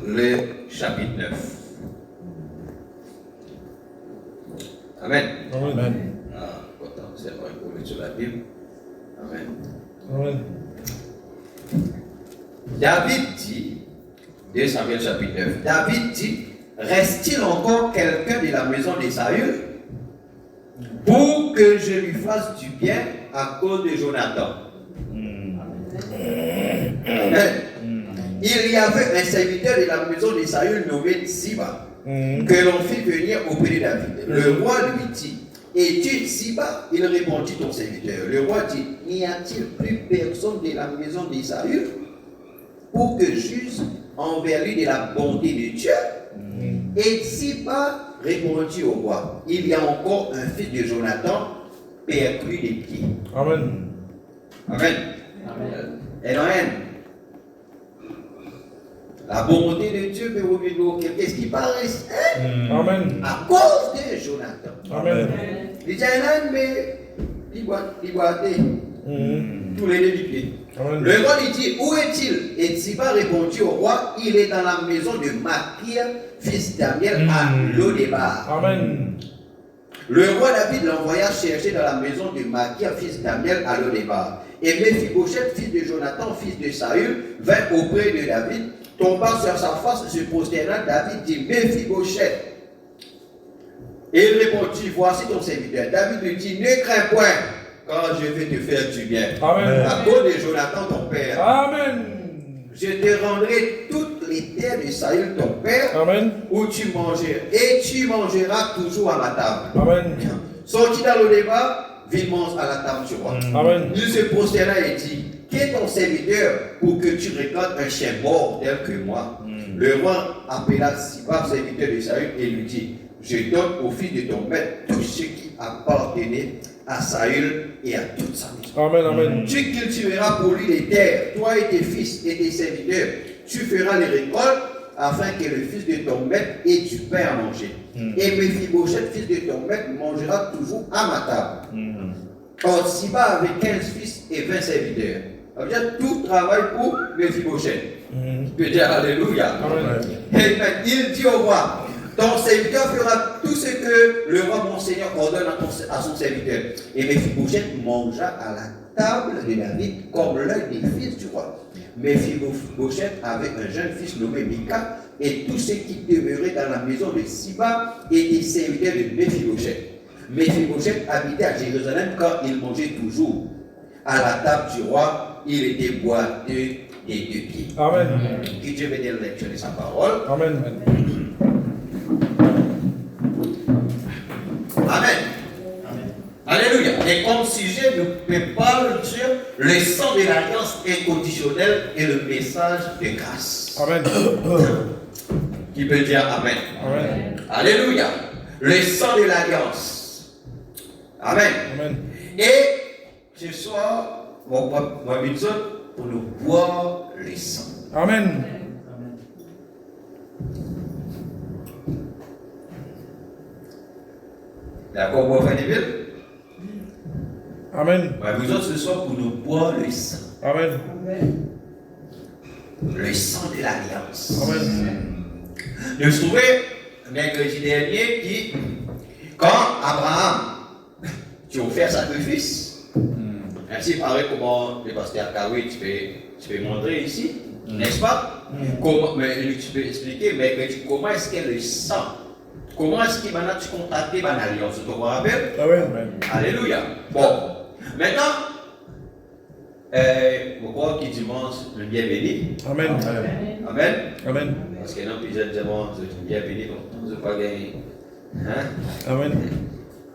le chapitre 9. Amen. Amen. Ah, pourtant, c'est vrai pour lire sur la Bible. Amen. Amen. David dit, 2 Samuel chapitre 9, David dit, reste-t-il encore quelqu'un de la maison de Saül pour que je lui fasse du bien à cause de Jonathan? Il y avait un serviteur de la maison de Saül nommé Ziba, que l'on fit venir auprès de David. Le roi lui dit, es-tu Ziba? Il répondit, ton serviteur. Le roi dit, n'y a-t-il plus personne de la maison de Saül pour que j'use envers lui de la bonté de Dieu? Et Ziba répondit au roi, il y a encore un fils de Jonathan perclus des pieds. Amen. Amen. Amen. La bonté de Dieu peut revenir qu'est-ce qui paraît Amen. à cause de Jonathan. Amen. Il dit, mais il boit tous les déliés. Le roi lui dit, où est-il? Et Ziba répondit au roi, il est dans la maison de Machir, fils d'Amiel, à Lodébar. Amen. Le roi David l'envoya chercher dans la maison de Machir, fils d'Amiel, à Lodébar. Et Mephibosheth, fils de Jonathan, fils de Saül, vint auprès de David, tomba sur sa face, se prosterna. David dit, Mephibosheth. Et il répondit, voici ton serviteur. David lui dit, ne crains point, car je vais te faire du bien. Amen. À cause de Jonathan, ton père. Amen. Je te rendrai toutes les terres de Saül, ton père, Amen. où tu mangeras, et tu mangeras toujours à ma table. Amen. Sorti dans le débat, vint mange à la table du roi. Amen. Il se prosterna et dit, qu'est ton serviteur pour que tu récoltes un chien mort tel que moi? Le roi appela Ziba, serviteur de Saül, et lui dit, je donne au fils de ton maître tout ce qui appartenait à Saül et à toute sa maison. Amen. Amen. Tu cultiveras pour lui les terres, toi et tes fils et tes serviteurs. Tu feras les récoltes afin que le fils de ton maître ait du pain à manger. Et Mephibosheth, fils de ton maître, mangera toujours à ma table. Or, Ziba avait 15 fils et 20 serviteurs. Ça veut dire tout travail pour Mephibosheth. Tu peux dire Alléluia. Et il dit au roi, ton serviteur fera tout ce que le roi mon Seigneur ordonne à son serviteur. Et Mephibosheth mangea à la table de David comme l'un des fils du roi. Mephibosheth avait un jeune fils nommé Mika, et tous ceux qui demeuraient dans la maison de Ziba étaient serviteurs de Mephibosheth. Mephibosheth habitait à Jérusalem quand il mangeait toujours. À la table du roi, il était boiteux des deux pieds. Amen. Que Dieu bénisse la lecture de sa parole. Amen. Amen. Alléluia. Et comme sujet, nous parlons sur le sang de l'alliance inconditionnelle et le message de grâce. Amen. Qui peut dire Amen. Amen. Alléluia. Le sang de l'alliance. Amen. Amen. Et ce soir, on va pour nous boire le sang. Amen. D'accord, vous avez dit? Amen. Vous autres ce soir pour nous boire le sang. Amen. Le sang de l'alliance. Amen. Je me trouvais mercredi dernier qui, quand Abraham, tu as offert sacrifice, ainsi pareil comment le pasteur Kawi, tu peux montrer ici, n'est-ce pas? Comment, mais tu peux expliquer, mais comment est-ce que le sang, comment est-ce qu'il va tu contacter l'alliance? Tu te rappelles? Amen. Alléluia. Bon, maintenant, je crois qu'il dimanche, le bienvenu. Amen. Amen. Amen. Parce que non, plusieurs dimanches, je bienvenu, donc je ne pas gagner. Hein? Amen.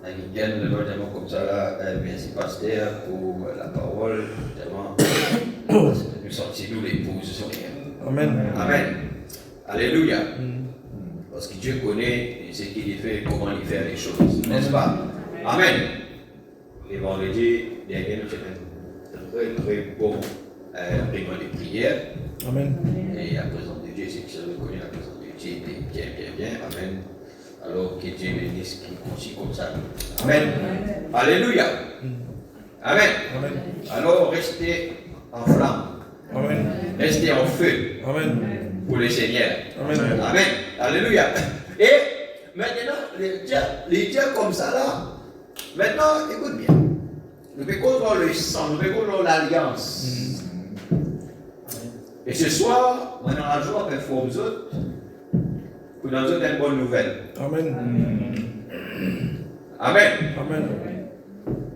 Il gagne le diamant comme ça, là, merci pasteur pour la parole, diamant. Nous sortir nous les positions. Amen. Amen. Alléluia. Parce que Dieu connaît ce qu'il fait, comment il fait les choses, n'est-ce pas? Amen. Et vendredi, dernier, nous avons un très bon réunion de prière. Amen. Et la présence de Dieu, c'est que je reconnais la présence de Dieu bien. Amen. Alors que Dieu bénisse qui continue comme ça. Amen. Alléluia. Amen. Alors restez en flamme. Amen. Restez en feu. Amen. pour le Seigneur. Amen. Amen. Alléluia. Et maintenant, les dieux comme ça là, maintenant, écoute bien. Nous pécons le sang, nous pécons l'alliance. Et ce soir, on a la joie de faire aux autres pour nous donner une bonne nouvelle. Amen. Amen. Amen.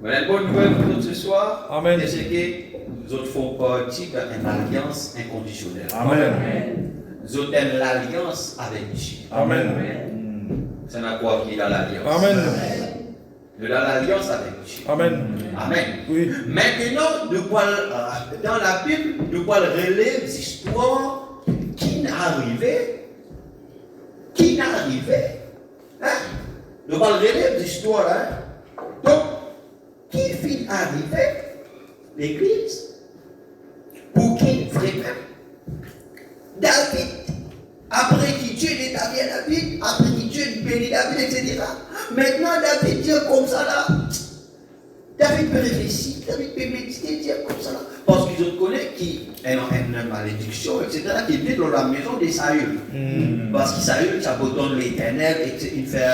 On a une bonne nouvelle pour nous ce soir. Amen. C'est que nous autres font partie d'une alliance inconditionnelle. Amen. Nous autres avons l'alliance avec Dieu. Amen. C'est la quoi qui est dans l'alliance. Amen. Nous avons l'alliance avec Dieu. Amen. Amen. Oui. Maintenant, nous parlons, dans la Bible, nous parlons relève l'histoire qui n'est arrivé. Qui n'est arrivé. Hein? Nous parlons relève l'histoire. Hein? Donc, qui finit arrivé? L'Église. Pour qui vraiment? David. Après qui Dieu établit David, après qui Dieu bénit David, etc. Maintenant, David dit comme ça là. David peut réfléchir, David peut méditer, dire comme ça là. Parce qu'ils connaissent qu'il y a une malédiction, etc. qui vit dans la maison de Saül. Parce que Saül, ça abandonne l'éternel, il fait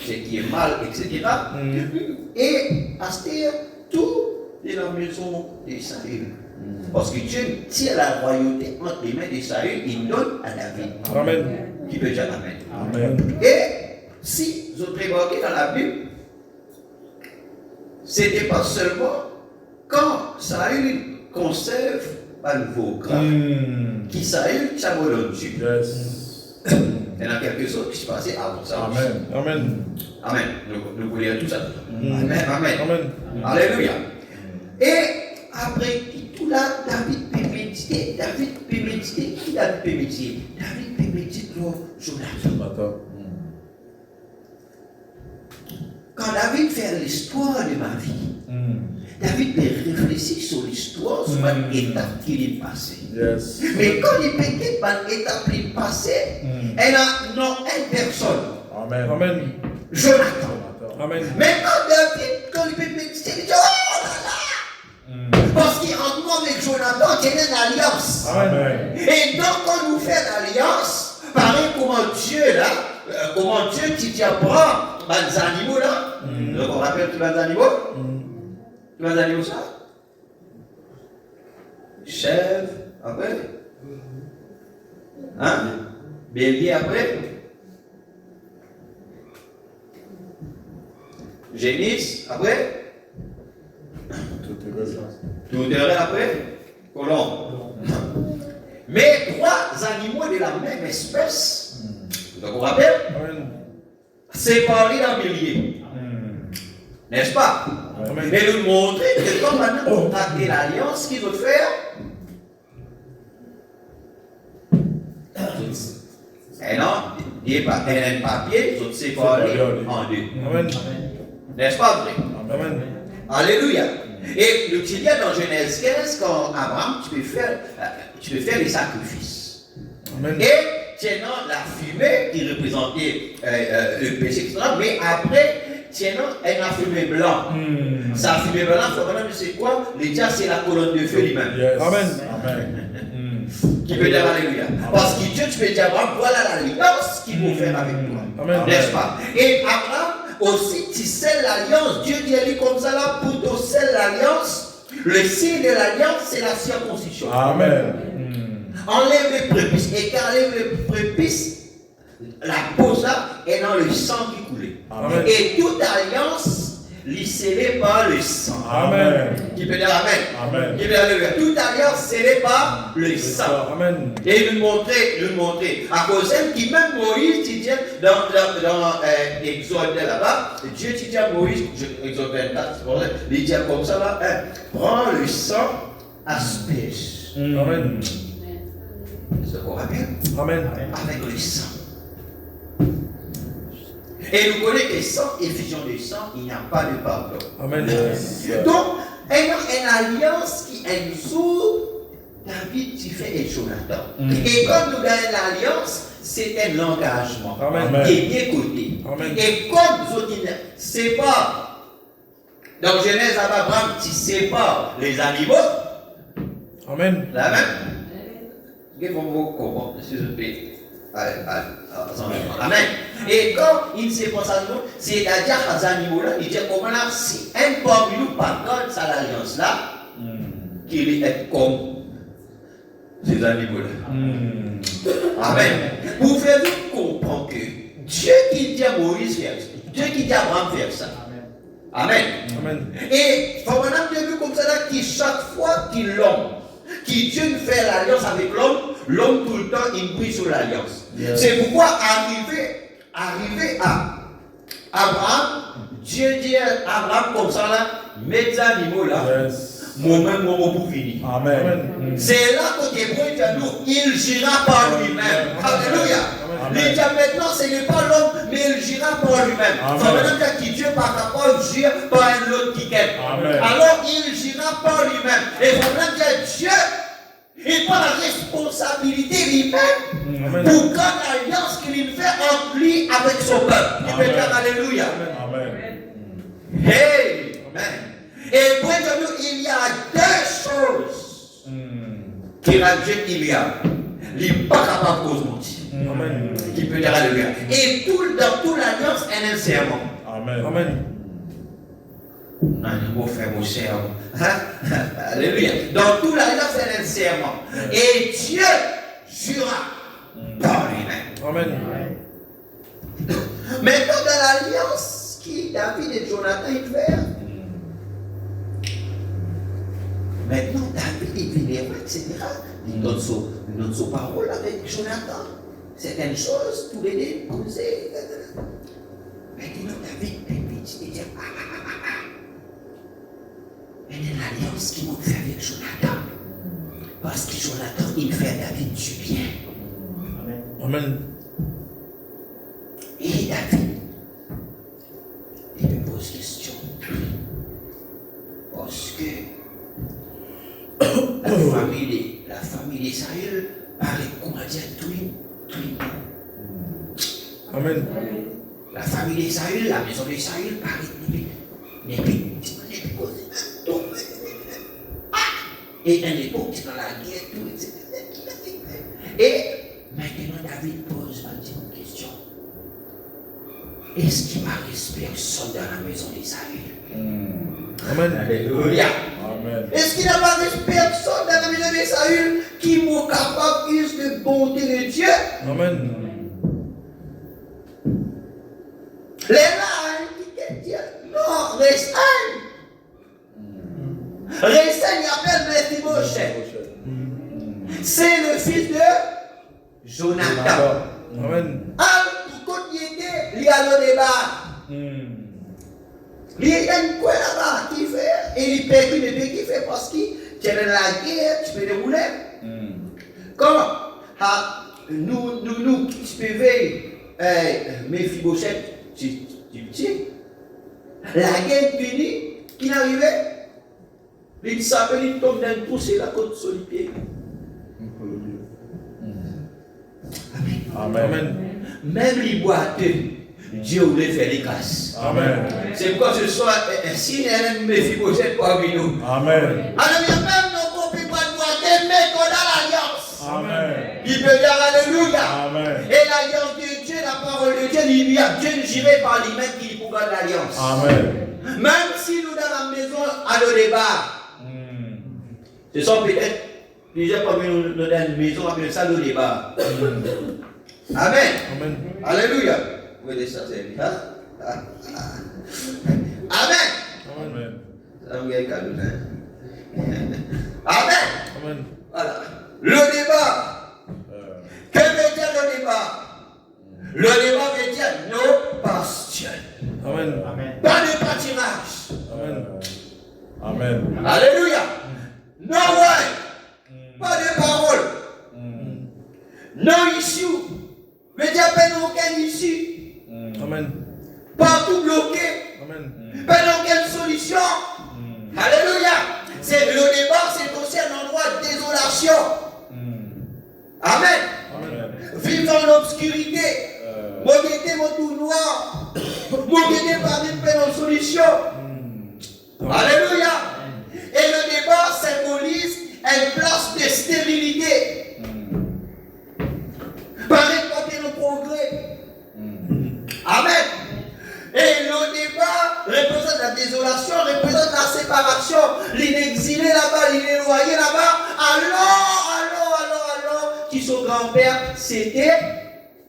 ce qui est mal, etc. Et Astère, tout est dans la maison de Saül. Parce que Dieu tire la royauté entre les mains de Saül, il donne à David. Amen. Qui peut dire Amen. Amen. Et si vous remarquez dans la Bible, ce n'était pas seulement quand Saül conserve un nouveau grade, qui Saül s'abandonne Dieu. Yes. Il y en a quelque chose qui se passait avant ça. Amen. Amen. Amen. Nous voulons dire tout ça. Amen. Amen. Amen. Alléluia. Et après tout là, David peut méditer. Qui David peut méditer? David peut méditer pour Jonathan. Quand David fait l'histoire de ma vie, David peut réfléchir sur l'histoire, sur l'étape qu'il est passé. Yes. Mais quand il peut quitter l'étape qu'il est passé, elle a non une personne. Amen. Amen. Jonathan. Amen. Maintenant, David, quand il peut méditer, il dit oh là là! Parce qu'en moi avec Jonathan, il y a une alliance. Amen. Et donc, quand nous faisons l'alliance, pareil comment Dieu là, comment Dieu qui t'apprend les animaux là. Donc, on rappelle tous les animaux. Tous les animaux ça. Chèvre, après. Hein? Bélier, après. Génisse, après. Tout est vrai après. Colombe. Mais trois animaux de la même espèce. Donc, on rappelle. Amen. Séparés d'un millier. N'est-ce pas? Amen. Mais nous montrer que quand maintenant on traque l'alliance, qu'il veut faire, et non, il n'y a pas un papier, ils sont séparés en deux. Amen. N'est-ce pas vrai? Amen. Alléluia. Et le qu'il y a dans Genèse 15, quand Abraham, tu peux faire les sacrifices. Amen. Et tiennant la fumée qui représentait le péché, etc. Mais après, tiennant la fumée blanche. Sa fumée blanche, c'est quoi? Le diable, c'est la colonne de feu lui-même. Yes. Amen. Amen. Qui peut dire Alléluia. Parce que Dieu, tu peux dire Abraham, voilà l'alliance qu'il faut faire avec toi. Amen. N'est-ce pas? Et Abraham, aussi, tu scelles l'alliance. Dieu dit comme ça là, pour te sceller l'alliance. Le signe de l'alliance, c'est la circoncision. Amen. Enlève les prépuces. Et quand enlève les prépuces, la pose là est dans le sang qui coulait. Amen. Et toute alliance est scellée par le sang. Amen. Qui peut dire Amen. Amen. Qui peut dire Alléluia. Toute alliance scellée par le sang. Amen. Et il nous montrait. À cause de qui même Moïse, tu dis, dans Exode là-bas, Dieu tu dis à Moïse, Exode 24, il dit comme ça là, prends le sang, asperge. Amen. C'est qu'on rappelle? Amen. Avec le sang. Et nous connaissons que sans effusion de sang, il n'y a pas de pardon. Amen. Donc, il y a une alliance qui est un jour, David, tu fais et Jonathan. Et quand nous gagnons l'alliance, c'est un engagement Amen. qui est bien coté. Amen. Et comme nous autres, c'est pas, dans Genèse, Abraham, tu sépares les animaux, Amen. la même. Amen. Et quand il s'est pensé à nous, c'est-à-dire à ces animaux-là, il dit comment là, si un parmi nous partage cette alliance-là, qu'il est comme ces animaux-là. Amen. Vous pouvez comprendre que Dieu qui dit à Moïse faire ça, Dieu qui dit à Abraham faire ça. Amen. Amen. Et il faut maintenant bien vu comme ça là, qui chaque fois qu'il l'homme, qui Dieu fait l'alliance avec l'homme, l'homme tout le temps il brille sur l'alliance. Yes. C'est pourquoi arrivé à Abraham, Dieu dit à Abraham comme ça là, mets des animaux là, Yes. moi-même, moi pour finir. Amen. C'est là que Dieu dit à nous, il gira par lui-même. Alléluia. Amen. Il dit maintenant, ce n'est pas l'homme, mais il gira par lui-même. Amen. Ça veut dire que Dieu par rapport gire par un autre qui quitte. Amen. Alors il gira par lui-même. Et ça veut dire que Dieu, il prend la responsabilité lui-même Amen. pour prendre l'alliance qu'il fait entre lui avec son peuple. Il peut Amen. dire Alléluia. Amen. Hey, amen. Et pour nous, il y a deux choses qui rendent Dieu immuable. Il n'est pas capable de mentir. Amen. Qui peut dire Alléluia. Et dans toute l'alliance, un serment. Amen. Amen. Un beau frère, mon cher. Alléluia. Dans toute l'alliance, un serment. Et Dieu jura par lui-même. Amen. Maintenant, dans l'alliance qui David et Jonathan ils font, maintenant, David est vénéré, etc. Il donne son parole avec Jonathan. Certaines choses, tous les deux, causer. Maintenant, David est petit et dit mais il y a l'alliance qui m'a fait avec Jonathan. Parce que Jonathan, il fait à David du bien. Amen. Et David, il me pose question. Parce que la famille d'Israël paraît, comment dire, tout. Amen. La famille d'Israël, la maison d'Israël paraît et un époque dans la guerre, tout, etc. Et maintenant David pose une question. Est-ce qu'il m'arrive personne dans la maison d'Israël? Amen. Alléluia. Amen. Est-ce qu'il n'y a pas personne dans la maison d'Israël qui m'est capable de bonté de Dieu? Amen. Les là, qui dit non, reste un. Resta, il appelle Mephibosheth. C'est le fils de Jonathan. Amen. Quand il était, il y a le débat. Il y a une quoi là-bas qui fait, et il paye le pays qui fait parce que tu es dans la guerre, tu peux dérouler. Comment nous, qui peux veiller, Mephibosheth, tu sais, la guerre finie, qui n'arrivait. Il s'appelle, il tombe dans le trou, c'est la côte sur les pieds. Amen. Même les boiteux, Dieu voulait faire les grâces. Amen. C'est pourquoi ce soir, si elle Mephibosheth parmi nous. Amen. Alors, il y a même nos copains boiteux, mais qu'on a l'alliance. Amen. Il peut dire Alléluia. Amen. Et l'alliance de Dieu, la parole de Dieu, il y a Dieu j'irai par lui-même qui pour garder l'alliance. Amen. Même si nous dans la maison à le débat. Ce sont peut-être plusieurs parmi nous dans une maison avec ça le débat. Amen. Amen. Alléluia. Vous voyez ça, c'est Amen. Amen. Amen. Amen. Voilà. Le débat. Que veut dire le débat? Le débat veut dire no passion. Amen. Pas de pâturage. Amen. Amen. Alléluia. No way. Pas de parole. No issue. Veut dire pas aucun issue. Amen. Partout bloqué. Amen. Pas aucune solution. Alléluia. C'est le débat, c'est aussi un endroit de désolation. Amen. Amen. Vivre dans l'obscurité. Mogueter mon tout noir. Mogueter par une peine solution. Alléluia. Et le débat symbolise une place de stérilité. grand-père, c'était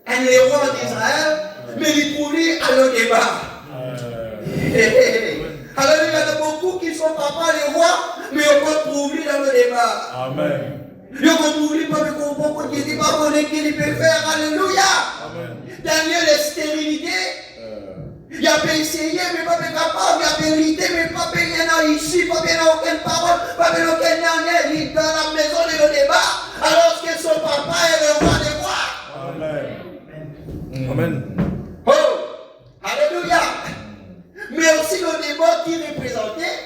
un héros d'Israël, mais il pouvait aller au débat. Alors il y en a beaucoup qui sont papa les rois, mais on peut trouver dans le débat. Amen. Il peut trouver pas le comprendre qui dit pas qu'il peut faire. Alléluia. Amen. Daniel est stérilité. Il a pas essayé, mais pas capable. Il a pas hérité, mais pas bien ici, pas bien aucune parole, pas bien aucun dernier. Il est dans la maison de le débat, alors que son papa est le roi des rois. Amen. Amen. Oh, alléluia. Mais aussi le débat qui représentait,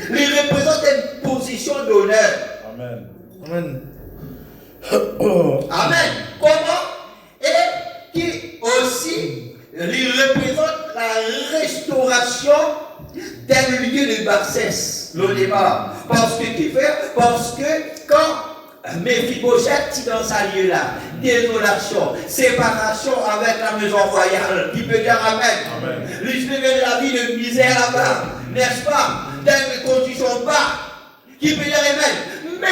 il représente une position d'honneur. Amen. Amen. Amen. Comment? Et qui aussi il représente la restauration d'un lieu de bassesse, le débat. Parce que qui fait? Parce que quand Méphibosheth dans sa lieu là, désolation, séparation avec la maison royale, qui peut dire Amen. Il vivait la vie de misère là-bas, n'est-ce pas? Dans des conditions bas, qui peut dire Amen. Mais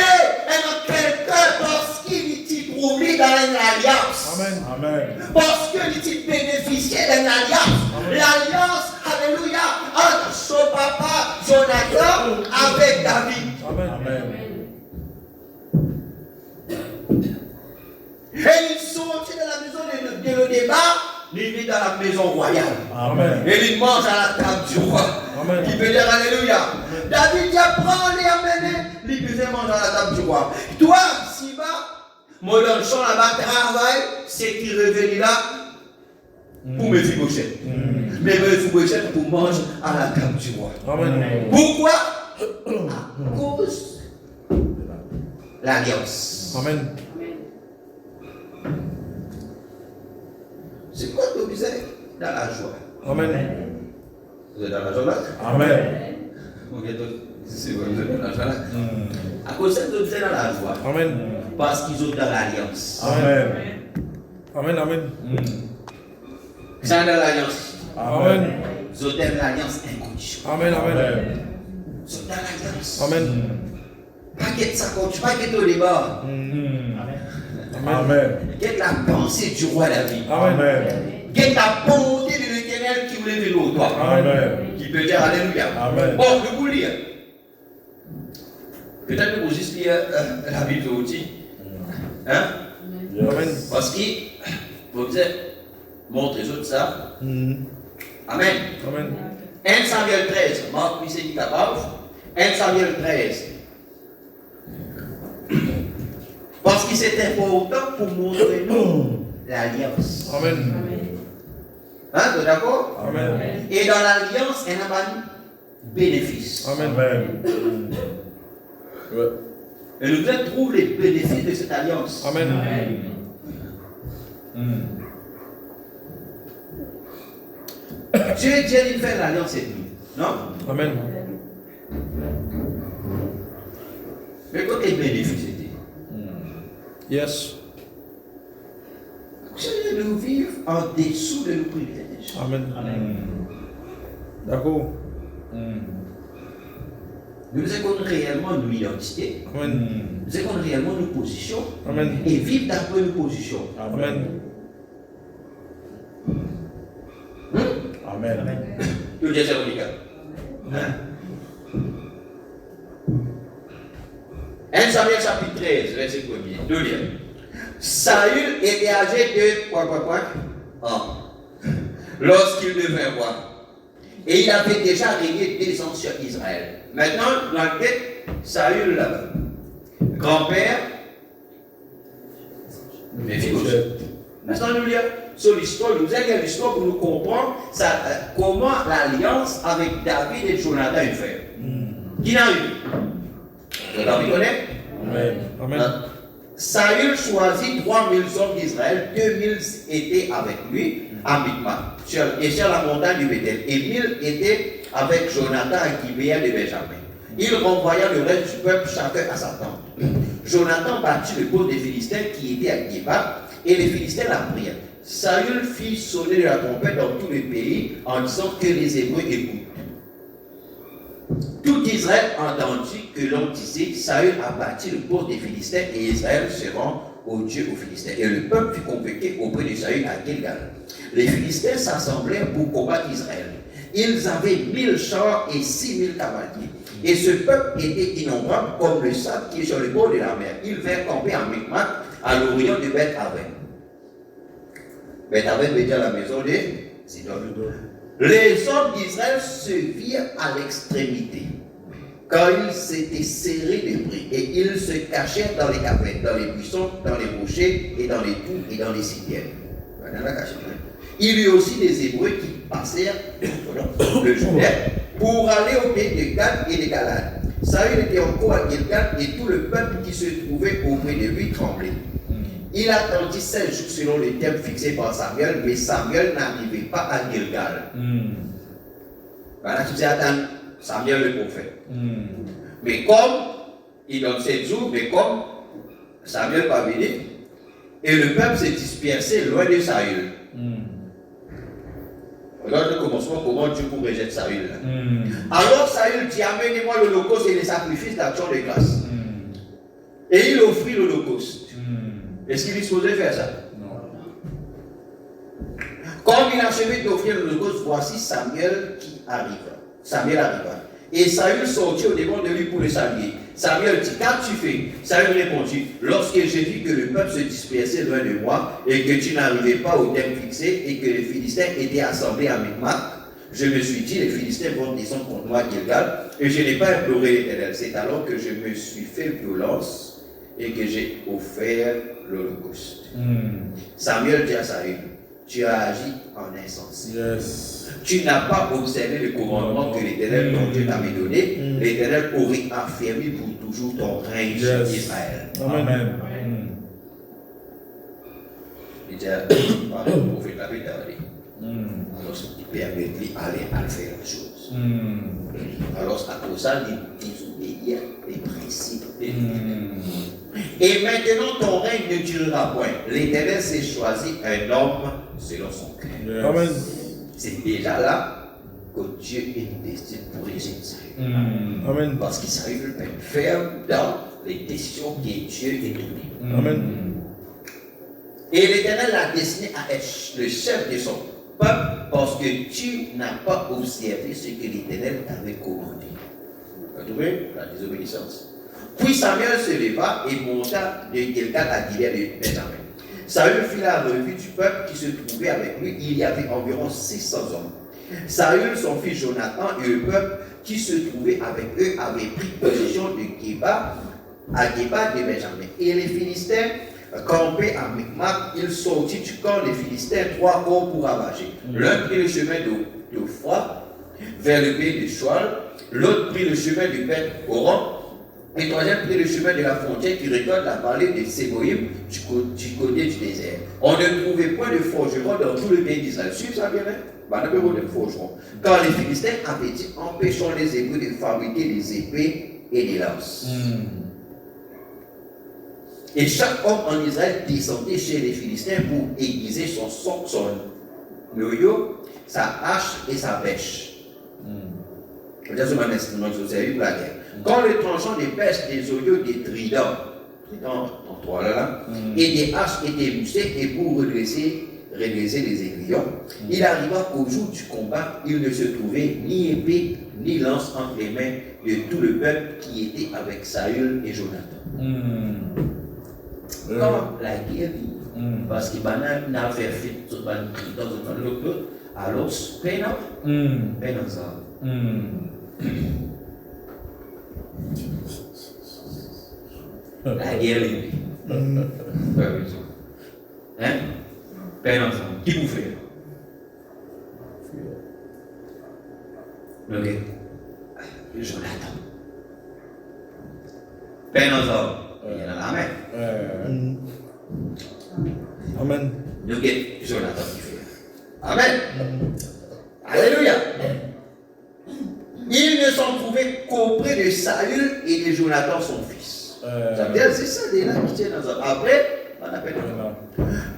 il y a quelqu'un parce qu'il est trouvé dans une alliance. Amen. Amen. Parce qu'il bénéficiait d'une alliance. L'alliance, alléluia, entre son papa, Jonathan, avec David. Amen. Amen. Et ils sont sortis de la maison de le débat, ils vivent dans la maison royale. Amen. Et ils mangent à la table du roi. Amen. Qui peut dire alléluia. David dit prends-les, amenez. Ils faisaient manger à la table du roi. Toi, Siba, moi dans le champ là-bas, travail, c'est qui revenait là pour Méphibosheth. Mais Méphibosheth pour manger à la table du roi. Amen. Pourquoi? À cause de l'alliance. Amen. C'est quoi que vous êtes dans la joie? Amen. Vous êtes dans la joie là? Amen. C'est vrai, vous êtes dans la joie là? À cause de ça, vous êtes dans la joie. Amen. Parce qu'ils ont dans l'alliance. Amen. Amen. Amen. Ils sont dans l'alliance. Amen. Ils ont dans l'alliance inconditionnelle. Amen. Amen. Ils sont dans l'alliance. Amen. Pas qu'être ça compte, pas qu'être au débat. Amen. Qu'être la pensée du roi David. Amen. Qu'être la bonté de l'Éternel qui voulait de l'eau, toi. Amen. Qui peut dire Alléluia. Amen. Bon, je vous lire. Peut-être que vous juste lire la Bible aussi. Hein? Amen. Parce que vous montrez tout ça. Amen. Amen. 1 Samuel 13. Marc, lui, c'est dit capable. 1 Samuel 13. Parce que c'est important pour montrer nous l'alliance. Amen. Hein, vous êtes d'accord? Amen. Et dans l'alliance, il y a un bénéfice. Amen. Et nous devons trouver les bénéfices de cette alliance. Amen. Dieu dit de faire l'alliance avec nous. Non? Amen. Mais côté bénéfice, c'était. Yes. C'est de vivre en dessous de nos privilèges. Amen. D'accord. Nous avons réellement nos identités. Amen. Nous avons réellement nos positions. Amen. Et vivre d'après nos positions. Amen. Amen. Que Dieu soit obligatoire. 1 Samuel chapitre 13, verset 1er. Deux liens. Saül était âgé de ans lorsqu'il devint roi. Et il avait déjà régné 2 ans sur Israël. Maintenant, l'enquête, Saül là-bas. Grand-père, Méphibosheth. Maintenant, nous lisons sur l'histoire, nous allons l'histoire pour nous comprendre comment l'alliance avec David et Jonathan est faite. Qui n'a eu? Vous l'avez connaît? Amen. Amen. Saül choisit 3000 hommes d'Israël, 2000 étaient avec lui à Mikma, et sur la montagne du Bethel, et 1000 étaient avec Jonathan à Gibéa de Benjamin. Il renvoya le reste du peuple chacun à sa tente. Jonathan battit le poste des Philistins qui étaient à Giba, et les Philistins la prirent. Saül fit sonner de la trompette dans tout le pays en disant que les Hébreux écoutent. Tout Israël entendit que l'on disait Saül a bâti le poste des Philistins et Israël se rend aux dieux aux Philistins. Et le peuple fut convoqué auprès de Saül à Gilgal. Les Philistins s'assemblèrent pour combattre Israël. Ils avaient 1000 chars et 6000 cavaliers. Et ce peuple était innombrable comme le sable qui est sur le bord de la mer. Ils vinrent camper à Micmac, à l'orient de Beth-Aven. Beth-Aven veut dire la maison des idoles. Les hommes d'Israël se virent à l'extrémité, car ils s'étaient serrés de prix, et ils se cachèrent dans les cavernes, dans les buissons, dans les rochers, et dans les trous, et dans les cimetières. Il y eut aussi des Hébreux qui passèrent le Jourdain pour aller au pays de Gad et de Galad. Saül était encore à Gilgal, et tout le peuple qui se trouvait auprès de lui tremblait. Il attendit 16 jours selon les termes fixés par Samuel, mais Samuel n'arrivait pas à Gilgal. Voilà, tu sais, attends Samuel le prophète. Mais comme il donne 7 jours, mais comme Samuel va venir, et le peuple s'est dispersé loin de Saül. Regarde le commencement, comment Dieu vous rejette Saül. Alors Saül dit, amenez-moi l'holocauste et les sacrifices d'action de grâce. Et il offrit l'holocauste. Est-ce qu'il est supposé faire ça? Non. Comme il achevait d'offrir l'holocauste, voici Samuel qui arriva. Samuel arriva. Et Saül sortit au devant de lui pour le saluer. Samuel dit, qu'as-tu fait? Saül répondit, lorsque j'ai vu que le peuple se dispersait loin de moi et que tu n'arrivais pas au terme fixé et que les Philistins étaient assemblés à Micmac, je me suis dit, les Philistins vont descendre contre moi à Gilgal, et je n'ai pas imploré l'Éternel. C'est alors que je me suis fait violence et que j'ai offert l'holocauste. Samuel dit à Saül, tu as agi en insensé. Tu n'as pas observé le commandement que l'Éternel, ton Dieu, t'avait donné. L'Éternel aurait affermi pour toujours ton règne sur Israël. Amen. Il dit, le prophète l'avait demandé. Alors, il permet de lui aller à faire les choses. Alors, à cause ça, il désobéit les principes de l'Éternel. Et maintenant, ton règne ne durera point. L'Éternel s'est choisi un homme selon son cœur. Amen. C'est déjà là que Dieu est destiné pour réussir Saül. Amen. Parce qu'Israël est ferme dans les décisions que Dieu est donné. Amen. Et l'Éternel l'a destiné à être le chef de son peuple parce que tu n'as pas observé ce que l'Éternel t'avait commandé. Vous trouvez la désobéissance? Puis Samuel se leva et monta de Gilgal à Gilead de Benjamin. Saül fit la revue du peuple qui se trouvait avec lui. Il y avait environ 600 hommes. Saül, son fils Jonathan et le peuple qui se trouvait avec eux avaient pris possession de Géba à Géba de Benjamin. Et les Philistins campaient à Micmac. Ils sortirent du camp des Philistins 3 corps pour ravager. L'un prit le chemin de Froid vers le pays de Choal. L'autre prit le chemin de Beth-Horon. Et le troisième prit le chemin de la frontière qui regarde la vallée de Séboïm du côté du désert. On ne trouvait point de forgerons dans tout le pays d'Israël. Suivez ça bien, hein? De forgerons. Car les Philistins avaient dit, empêchons les Hébreux de fabriquer des épées et des lances. Et chaque homme en Israël descendait chez les Philistins pour aiguiser son noyau, sa hache et sa bêche. C'est un instrument de service pour la guerre. Quand le tranchant des bêches, des oignons, des tridents en trois là, et des haches étaient mussés, et pour redresser les aiguillons, il arriva qu'au jour du combat, il ne se trouvait ni épée, ni lance entre les mains de tout le peuple qui était avec Saül et Jonathan. Quand la guerre vit, parce qu'il n'a fait fit sur l'autre, alors, peine ensemble. La guerre est hein? Peine ensemble. Qui vous fait? Ok. Jonathan. Peine ensemble. Il y en a la main. Amen. Donc, Jonathan qui fait. Amen. Alléluia. Ils ne s'en trouvaient qu'auprès de Saül et de Jonathan son fils. Ça veut dire, c'est ça des là qui tiennent dans un. Après, on appelle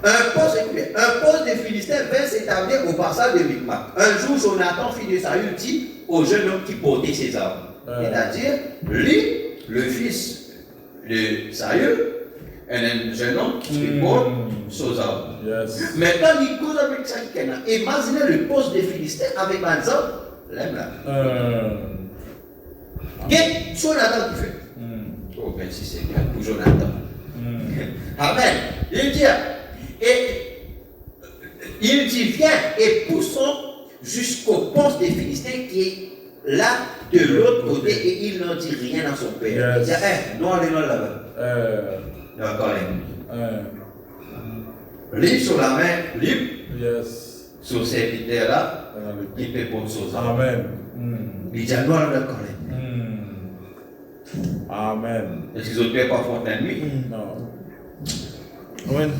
un poste de Philistins vint s'établir au passage de Micmac. Un jour, Jonathan, fils de Saül, dit au jeune homme qui portait ses armes. C'est-à-dire, lui, le fils de Saül, un jeune homme qui répond aux hommes. Yes. Maintenant, il cause avec ça. Imaginez le poste des Philistins avec Manzan, l'aime là. Qu'est-ce que Jonathan qui fait? Oh, merci Seigneur pour Jonathan. Amen. Il dit, viens et poussons jusqu'au poste des Philistins qui est là de l'autre côté et il n'en dit rien à son père. Il dit, nous allons là-bas. D'accord, libre sur la main, libre. Yes. Sur ces serviteurs-là, il peut prendre choses. Amen. Il dit, nous allons d'accord. Amen. Est-ce qu'ils ont fait pas fontaine nuit? Non. Amen.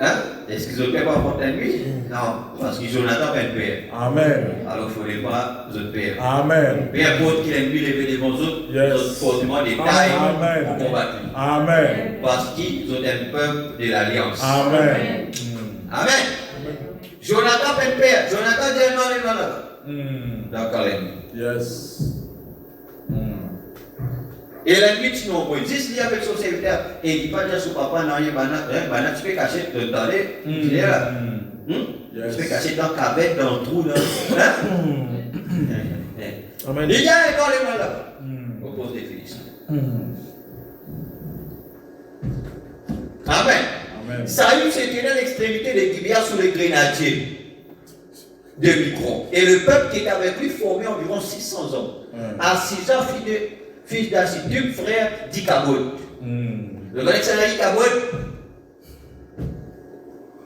Hein? Est-ce qu'ils ont fait pas fontaine nuit? Non, parce qu'ils ont Jonathan un père. Amen. Alors il ne faudrait pas autres pères. Amen. Peu importe qu'il ait mis lever devant les autres, ils ont forcément des tailles pour combattre. Amen. Parce qu'ils ont un peuple de l'alliance. Amen. Amen. Jonathan un père. Jonathan dit non. D'accord. Yes. Et l'ennemi, tu n'as pas dit, il y avec son serviteur, et il dit pas dire son papa, non, il tu peux cacher, il est là. Tu peux cacher dans la cavette, dans le trou, là. Amen. Il y a un corps là. Au poste des Philistins. Amen. Saül s'est tenu à l'extrémité de Gibea sous les grenadiers de Micron. Et le peuple qui était avec lui formait environ 600 hommes. Assisa, fils d'Achitub, frère d'Ikabod. Le connaissez ça, Ikabod?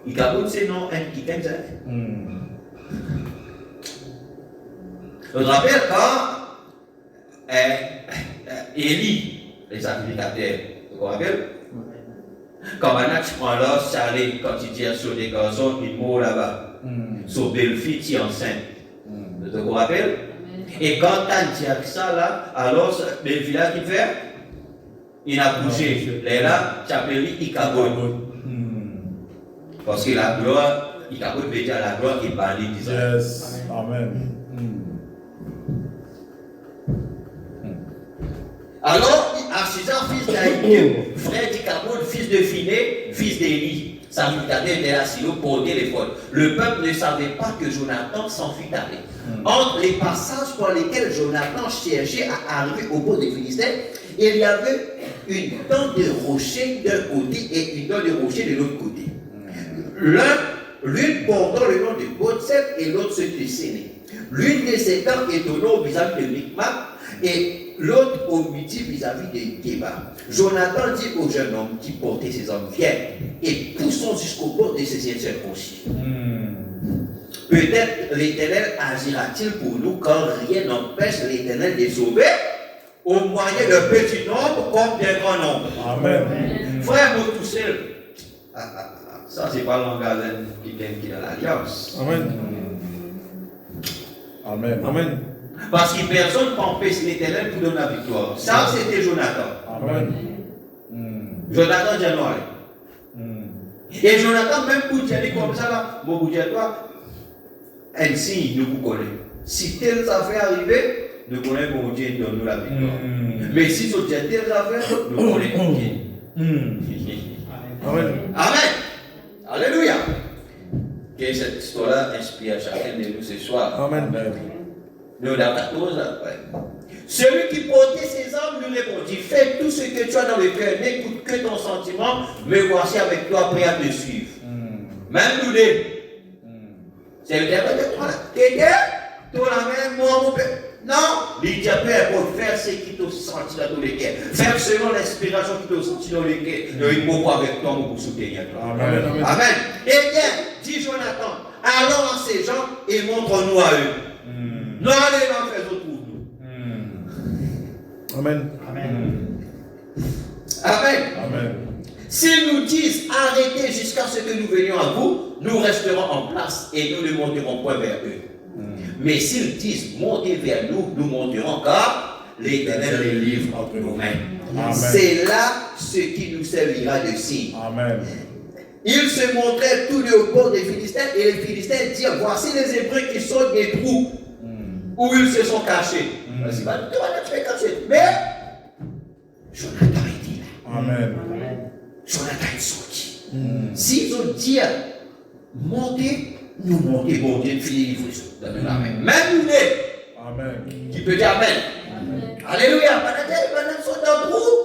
Ikabod, c'est non, un qui t'aime ça. Je me rappelle quand Élie, les sacrificateurs, vous vous rappelez? Quand maintenant tu prends l'os, Charlie, quand tu dis sur des garçons, il mourent là-bas. Sur belle-fille, tu es enceinte. Tu vous rappelles? Et quand tu as dit ça là, alors belle-fille là qui fait, il a bougé. Là, tu appelles lui Ikabod. Parce que la gloire, Ikabod veut dire la gloire qui est bannie d'Israël. Yes. Amen. Alors, Achisa, fils d'Aïkib, frère d'Ikabod, fils de Phiné, fils d'Élie, sacrificateur de la Silo, portait les fautes. Le peuple ne savait pas que Jonathan s'enfuit allé. Entre les passages par lesquels Jonathan cherchait à arriver au bout des Philistins, il y avait une tente de rocher d'un côté et une tente de rocher de l'autre côté. L'une portant le nom de Botsel et l'autre celui de Séné. L'une de ces tentes est au nord vis-à-vis de Micmac et l'autre au midi vis-à-vis de Geba. Jonathan dit au jeune homme qui portait ses hommes, viens et poussons jusqu'au bord de ces circoncis. Peut-être l'Éternel agira-t-il pour nous quand rien n'empêche l'Éternel de sauver au moyen d'un petit nombre comme d'un grand nombre. Amen. Frère, vous tous seuls. Ça, c'est pas le langage qui est dans l'alliance. Amen. Amen. Amen. Parce que personne ne peut empêcher l'Éternel pour donner la victoire. Ça, c'était Jonathan. Amen. Jonathan January. Et Jonathan, même pour dire comme ça, là, bon, vous dire toi, ainsi, nous vous connaissons. Si telle affaire arrivée, nous connaissons que Dieu donne nous la victoire. Mais si vous dites telle affaire, nous connaissons Dieu. Amen. Amen. Alléluia. Que cette histoire-là inspire chacun de nous ce soir. Amen. Nous, dans 14 après. Celui qui portait ses armes lui répondit, fais tout ce que tu as dans le cœur, n'écoute que ton sentiment, me voici avec toi prêt à te suivre. Même nous deux. C'est le diable de toi là. Toi la même, moi mon père. Non, il dit Père, pour faire ce qui t'a senti dans le cœur. Faire selon l'inspiration qui t'a senti dans le cœur. Il faut avec toi pour soutenir toi. Amen. Amen. Eh bien, dit Jonathan, allons à ces gens et montre-nous à eux. Nous allons en faire pour nous. Amen. Amen. Amen. S'ils nous disent arrêtez jusqu'à ce que nous venions à vous, nous resterons en place et nous ne monterons point vers eux. Mais s'ils disent montez vers nous, nous monterons car l'Éternel les livre entre nos mains. C'est là ce qui nous servira de signe. Amen. Ils se montraient tous les au bord des Philistins et les Philistins dirent voici les Hébreux qui sortent des trous où ils se sont cachés. Mais Jonathan était là. Amen. Jonathan est sorti. S'ils ont dit, montez, nous montez, bon Dieu, finis livraison. Amen. Même une Amen. qui peut dire Amen. Alléluia. Pendant sont dans le groupe.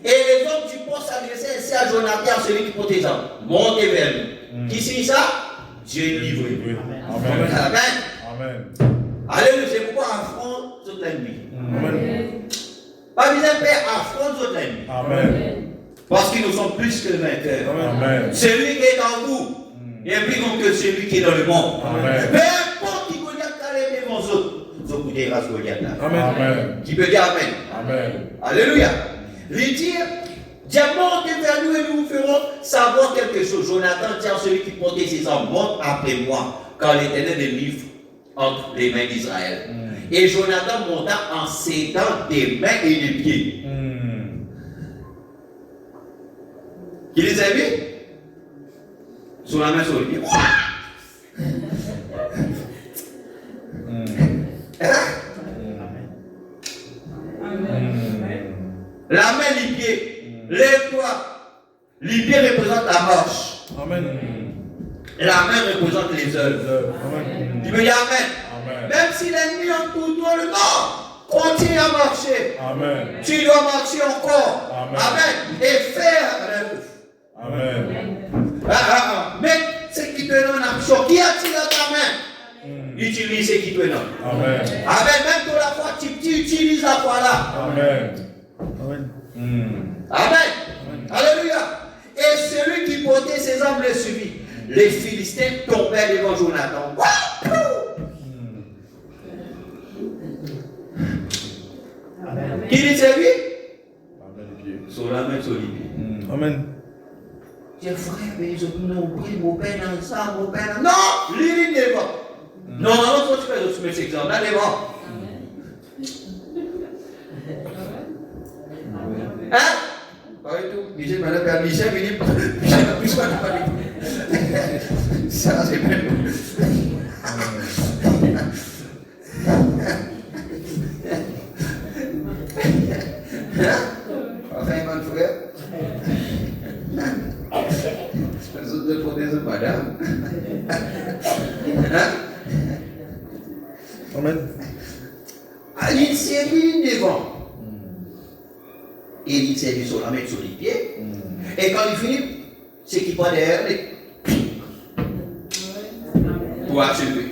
Et les hommes du pont s'adressaient ainsi à Jonathan, celui qui porte les armes. Montez vers lui. Qui signe ça? Dieu est livré. Amen. Amen. Amen. Alléluia. C'est pourquoi affronte votre ennemi. Amen. Pas besoin de père, affronte votre ennemi. Amen. Parce qu'ils nous sont plus que vainqueurs. Amen. Celui qui est en vous est plus grand que celui qui est dans le monde. Amen. Peu importe qui Goliath a les devant eux, vous écoutez grâce Goliath là. Amen. Qui peut dire Amen. Amen. Alléluia. Il dit, montez vers nous et nous vous ferons savoir quelque chose. Jonathan dit à celui qui portait ses armes, monte après moi, quand l'Éternel est livre entre les mains d'Israël. Et Jonathan monta en s'aidant des mains et des pieds. Qui les a vus? Sur la main sur le pied. La main, les pieds. Lève-toi. Les pieds représentent la marche. Amen. La main représente les œuvres. Amen. Tu veux dire Amen? Amen. Même si l'ennemi entoure toi le temps, continue à marcher. Amen. Tu dois marcher encore. Amen. Amen. Et faire l'œuvre. Amen. Mais ce qui te donne l'action, qui attire ta main? Utilise ce qui te donne. Amen. Amen. Même pour la foi, tu utilises la foi là. Amen. Amen. Alléluia. Et celui qui portait ses armes le suivit. Les Philistins tombèrent devant Jonathan. Qui dit c'est lui? Sur la main sur les pieds. Amen. Tes frères, mais ils ont pris mon père ensemble, mon père. Non, lui devant. Non, non, tu fais de cet exemple là devant. Hein? Pas du tout. Michel, madame, Michel, Michel n'a plus pas de parler. Ça, c'est même. Enfin, mon frère. Les autres de des autres, madame. Amen. Il s'est mis devant. Et il s'est mis sur la main sur les pieds. Et quand il finit, c'est qu'il prend derrière les. Pour achever.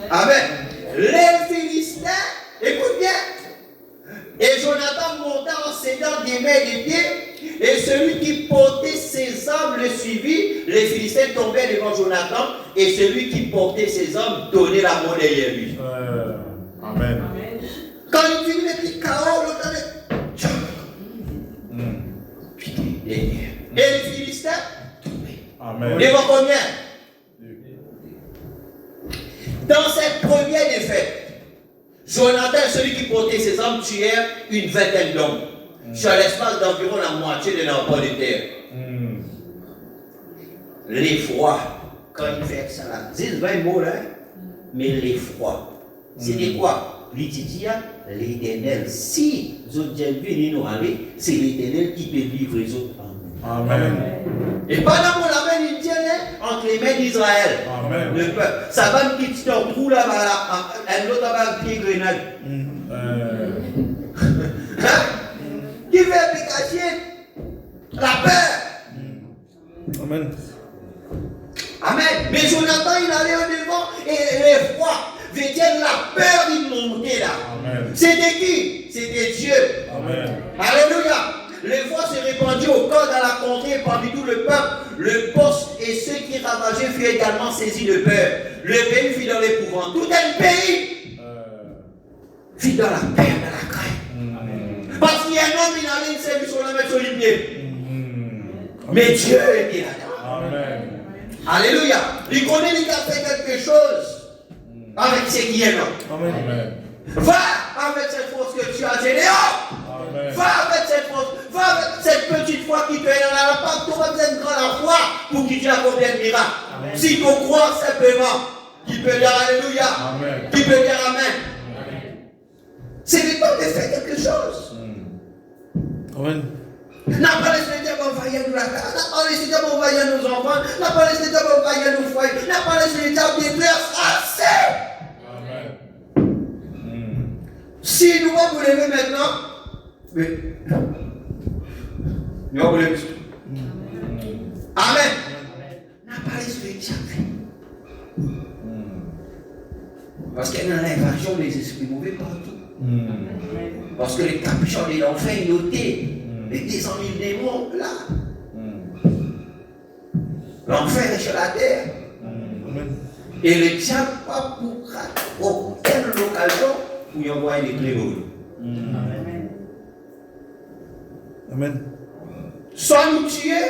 Amen. Les Philistins, écoute bien. Et Jonathan monta en s'aidant des mains et des pieds. Et celui qui portait ses armes le suivit. Les Philistins tombaient devant Jonathan. Et celui qui portait ses armes donnait la main derrière lui. Amen. Quand il finit, il dit KO, l'autre avec. Et les Philistins Amen. devant combien? Dans cette première défaite, Jonathan, celui qui portait ses armes, tuèrent une vingtaine d'hommes. Sur l'espace d'environ la moitié de l'emport de terre. L'effroi, quand il fait ça là, c'est 20 mots là, mais l'effroi, c'était quoi? L'Éthiopien, l'Éternel. Si vous avez vu nous aller, c'est l'Éternel qui peut vivre les autres. Amen. Et pendant qu'on l'amène, il tient entre les mains d'Israël. Amen. Le peuple. Ça va me quitter un trou là-bas, un autre là-bas, un pied grenade. Qui veut cacher la peur? Amen. Amen. Mais Jonathan, il allait au devant et l'effroi veut dire la peur, il montait là. Amen. C'était qui? C'était Dieu. Amen. Alléluia. L'effroi s'est répandu au corps dans la contrée parmi tout le peuple. Le poste et ceux qui ravageaient furent également saisis de peur. Le pays fut dans l'épouvante. Tout un pays fut dans la peur, dans la crainte. Parce qu'il y a un homme, il allait une service sur la main sur les pieds. Mais Dieu était là-dedans. Amen. Alléluia. Il connaît qu'il a fait quelque chose avec ce qui est là. Amen. Va avec cette force que tu as Généon. Amen. Va avec cette force. Va avec cette petite foi qui te est dans la part. Tu vas besoin de grande foi pour qu'il t'y accomplit un miracle. Si tu crois simplement, qui peut dire Alléluia. Amen. Qui peut dire Amen. C'est le temps de faire quelque chose. Amen. N'a pas laissé le diable envahir nous la casa, n'a pas laissé le diable envahir nos enfants, n'a pas laissé le diable envahir nos foyers, n'a pas laissé le diable détruire assez. Amen. Si nous va vous lever maintenant, mais nous va vous lever. Amen. N'a pas laissé le diable. Parce qu'il y a une invasion des esprits mauvais partout. Parce que les capuchons de l'enfer est noté. Les 200 000 démons, là. L'enfer est sur la terre. Et le diable pas pour quelle occasion pour y envoyer des clés. Amen. Soit nous tuer,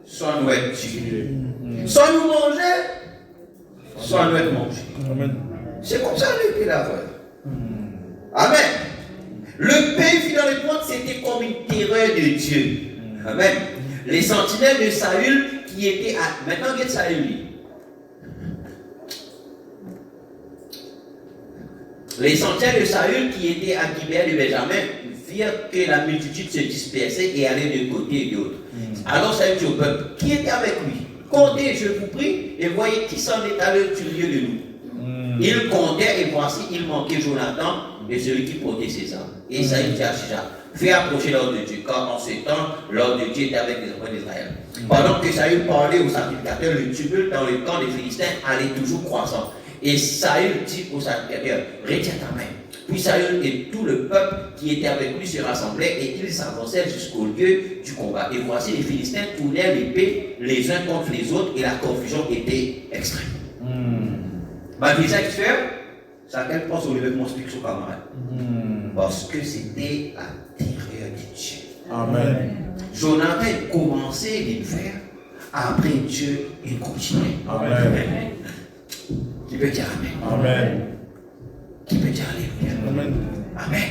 soit nous être tués. Soit nous manger, soit nous être mangés. Amen. C'est comme ça l'épée d'avant. Amen. Le pays fut dans les portes, c'était comme une terreur de Dieu. Amen. Les sentinelles de Saül qui étaient à... Maintenant, qu'est-ce que Saül dit? Les sentinelles de Saül qui étaient à Gibéa de Benjamin virent que la multitude se dispersait et allait de côté et d'autre. Alors Saül dit au peuple, qui était avec lui? Comptez, je vous prie, et voyez qui s'en est allé du milieu de nous. Ils comptaient et voici, il manquait Jonathan et celui qui portait ses armes. Et Saül dit à Shija, fais approcher l'ordre de Dieu, car en ce temps, l'ordre de Dieu était avec les enfants d'Israël. Pendant que Saül parlait aux sacrificateurs, le tumulte dans le camp des Philistins allait toujours croissant. Et Saül dit aux sacrificateurs, retiens ta main. Puis Saül et tout le peuple qui était avec lui se rassemblaient et ils s'avancèrent jusqu'au lieu du combat. Et voici, les Philistins tournèrent l'épée les uns contre les autres et la confusion était extrême. Malgré ça, qu'est-ce que tu fais? Ça, quelle pense au lever de mon explique sur camarade. Parce que c'était la terreur de Dieu. Amen. Jonathan a commencé à le faire. Après Dieu, il continue. Amen. Qui peut dire Amen? Amen. Qui peut dire Alléluia? Amen. Amen.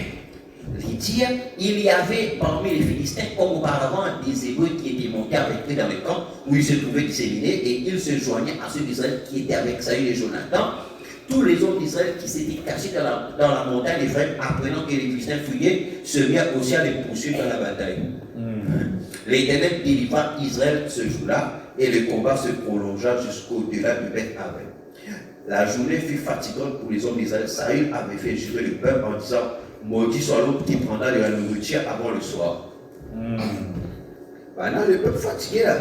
Il dit, il y avait parmi les Philistins, comme auparavant, des Hébreux qui étaient montés avec eux dans le camp où ils se trouvaient disséminés et ils se joignaient à ceux d'Israël qui étaient avec Saül et Jonathan. Tous les hommes d'Israël qui s'étaient cachés dans la montagne d'Éphraïm, apprenant que les Philistins fuyaient, se mirent aussi à les poursuivre dans la bataille. L'Éternel délivra Israël ce jour-là et le combat se prolongea jusqu'au-delà de Beth-Aven. La journée fut fatigante pour les hommes d'Israël. Saül avait fait jurer le peuple en disant, maudit soit l'homme qui prendra de la nourriture avant le soir. Maintenant, le peuple fatigué là.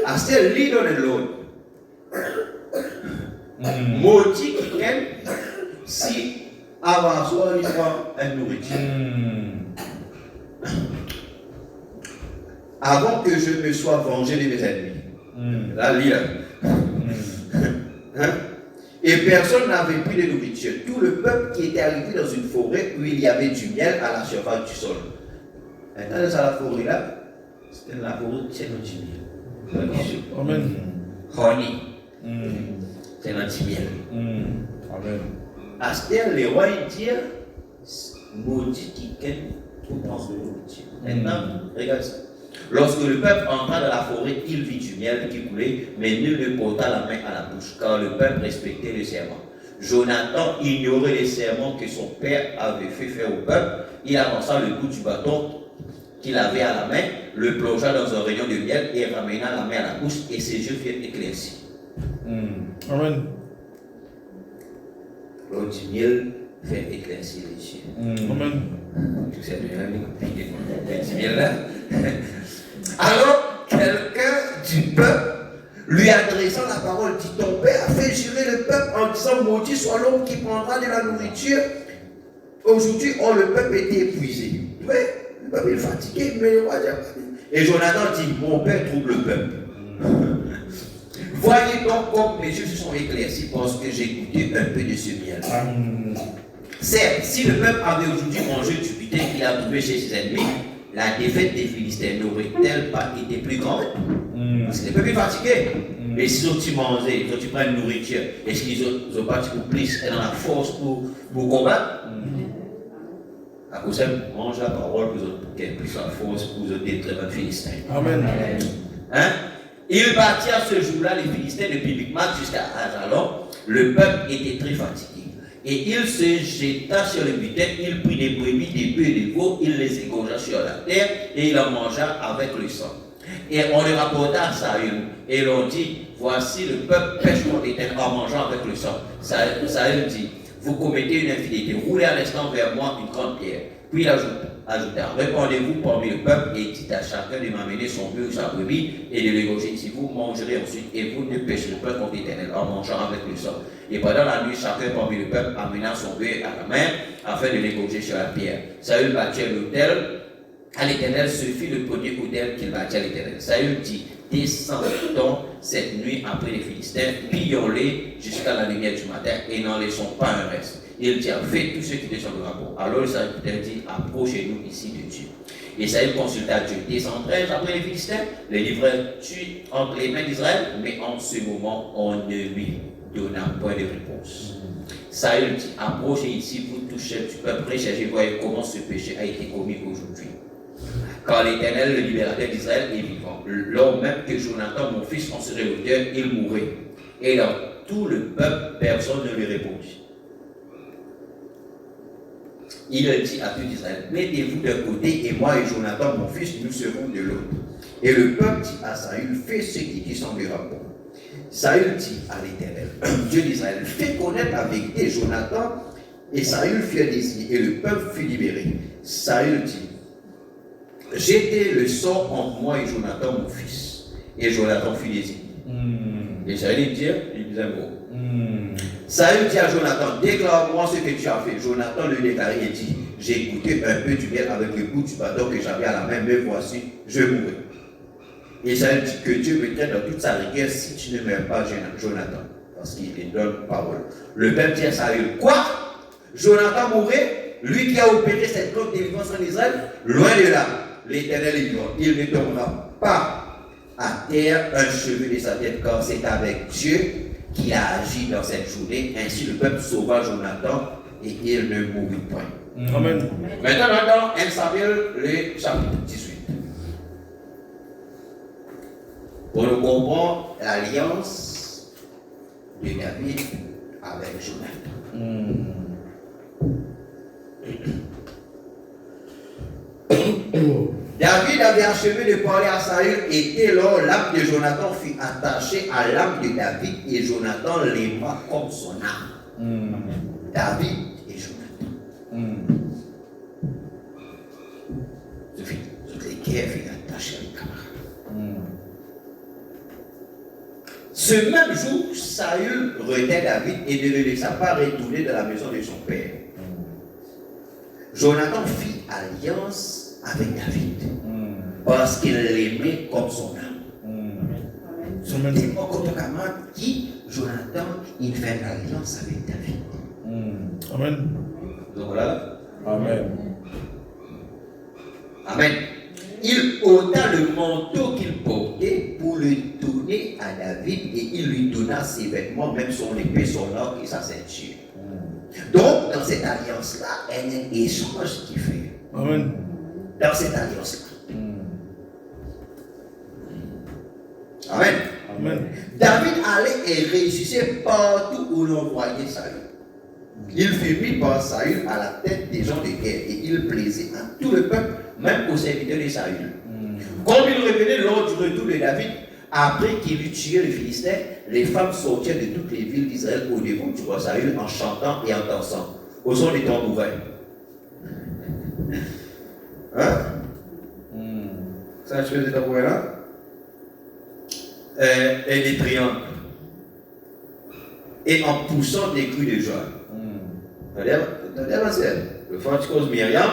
Astel lit dans le lot. Maudit qui prenne si avant soir il prend une nourriture. Avant que je me sois vengé de mes ennemis. Là, lis là. Hein? Et personne n'avait pris de nourriture. Tout le peuple qui était arrivé dans une forêt où il y avait du miel à la surface du sol. Maintenant, dans la forêt là, c'était la forêt, c'est notre miel. Amen. Honey. C'est notre miel. Amen. Astel, les rois, ils disent, maudit qui ken pour prendre de nourriture. Maintenant, regarde ça. Lorsque le peuple entra dans la forêt, il vit du miel qui coulait, mais nul ne porta la main à la bouche, car le peuple respectait le serment. Jonathan ignorait les serments que son père avait fait faire au peuple. Il avança le bout du bâton qu'il avait à la main, le plongea dans un rayon de miel et ramena la main à la bouche, et ses yeux furent éclaircis. Amen. L'eau du miel fait éclaircir les yeux. Amen. Tout ça devient un miel là. Alors, quelqu'un du peuple, lui adressant la parole, dit, ton père a fait jurer le peuple en disant, maudit soit l'homme qui prendra de la nourriture. Aujourd'hui, le peuple était épuisé. Oui, le peuple est fatigué, mais le roi dit. Et Jonathan dit, mon père trouble le peuple. Voyez donc comme mes yeux se sont éclaircis parce que j'ai goûté un peu de ce miel. Certes, si le peuple avait aujourd'hui mangé du butin qu'il a trouvé chez ses ennemis, la défaite des Philistins n'aurait-elle pas été plus grande? Parce que le peuple est fatigué. Mais s'ils ont mangé, ils ont pris une nourriture, est-ce qu'ils ont pas pour plus dans la force pour combattre? À cause de ça, mange la parole pour qu'ils aient plus la force pour détruire les Philistins. Amen. Hein? Ils bâtirent ce jour-là les Philistins depuis Micmac jusqu'à Ajalon. Le peuple était très fatigué. Et il se jeta sur le butin, il prit des brebis, des bœufs et des veaux, il les égorgea sur la terre et il en mangea avec le sang. Et on le rapporta à Saül et l'on dit, voici le peuple pêche contre l'Éternel en mangeant avec le sang. Saül dit, vous commettez une infidélité, roulez à l'instant vers moi une grande pierre. Puis il ajouta, répondez-vous parmi le peuple et dites à chacun de m'amener son bœuf ou sa brebis et de l'égorger. Si vous mangerez ensuite et vous ne pécherez pas contre l'Éternel en mangeant avec le sang. Et pendant la nuit, chacun parmi le peuple amena son bœuf à la main afin de l'égorger sur la pierre. Saül bâtit l'autel à l'Éternel, ce fut le premier autel qu'il bâtit à l'Éternel. Saül dit, descendons cette nuit après les Philistins, pillons-les jusqu'à la lumière du matin et n'en laissons pas un reste. Il dit, faites tout ce qui descendra pour. Alors Saül dit, approchez-nous ici de Dieu. Et Saül consulta Dieu. Descendrai-je après les Philistins? Les livrerai-tu entre les mains d'Israël? Mais en ce moment, on ne lui donna point de réponse. Saül dit, approchez ici, vous tous chefs du peuple, recherchez, voyez comment ce péché a été commis aujourd'hui. Car l'Éternel, le libérateur d'Israël, est vivant. Lors même que Jonathan, mon fils, en serait l'auteur, il mourrait. Et dans tout le peuple, personne ne lui répondit. Il dit à tout Israël, mettez-vous d'un côté, et moi et Jonathan, mon fils, nous serons de l'autre. Et le peuple dit à Saül, fais ce qui te semblera bon. Saül dit à l'Éternel, Dieu d'Israël, fais connaître la vérité. Jonathan et Saül furent désignés, et le peuple fut libéré. Saül dit, j'étais le sort entre moi et Jonathan, mon fils. Et Jonathan fut désigné. Et Saül dit, il disait un mot. Saül dit à Jonathan, déclare-moi ce que tu as fait. Jonathan le déclarait et dit, j'ai goûté un peu du miel avec le bout du bâton que j'avais à la main, mais voici, je mourrai. Et Saül dit que Dieu me traite dans toute sa rigueur si tu ne meurs pas, Jonathan. Parce qu'il lui donne parole. Le peuple dit à Saül, quoi? Jonathan mourrait? Lui qui a opéré cette grande délivrance en Israël? Loin de là, l'Éternel est vivant. Il ne tombera pas à terre un cheveu de sa tête, car c'est avec Dieu qui a agi dans cette journée. Ainsi le peuple sauva Jonathan et il ne mourut point. Amen. Maintenant, dans 1 Samuel, le chapitre 18. Pour nous comprendre l'alliance de David avec Jonathan. David avait achevé de parler à Saül et dès lors l'âme de Jonathan fut attachée à l'âme de David et Jonathan l'aima comme son âme. David et Jonathan. Toutes les guerres furent attachées à les camarades. Ce même jour, Saül retint David et ne le laissa pas retourner dans la maison de son père. Jonathan fit alliance avec David parce qu'il l'aimait comme son âme. Son tellement contre camarade qui, Jonathan, il fait une alliance avec David. Amen. Donc voilà. Amen. Amen. Il ôta le manteau qu'il portait pour le donner à David et il lui donna ses vêtements, même son épée, son arc et sa ceinture. Donc, dans cette alliance-là, il y a un échange qui fait. Amen. Dans cette alliance-là. Amen. Amen. David allait et réussissait partout où l'on voyait Saül. Il fut mis par Saül à la tête des gens de guerre et il plaisait à tout le peuple, même aux serviteurs de Saül. Comme il revenait lors du retour de David, après qu'il eut tué les Philistins, les femmes sortirent de toutes les villes d'Israël au devant du roi Saül en chantant et en dansant, au son des tambourins. Hein? Ça, tu fais des tambourins là? Et des triangles. Et en poussant des cris de joie. T'as le frère tu causes Myriam,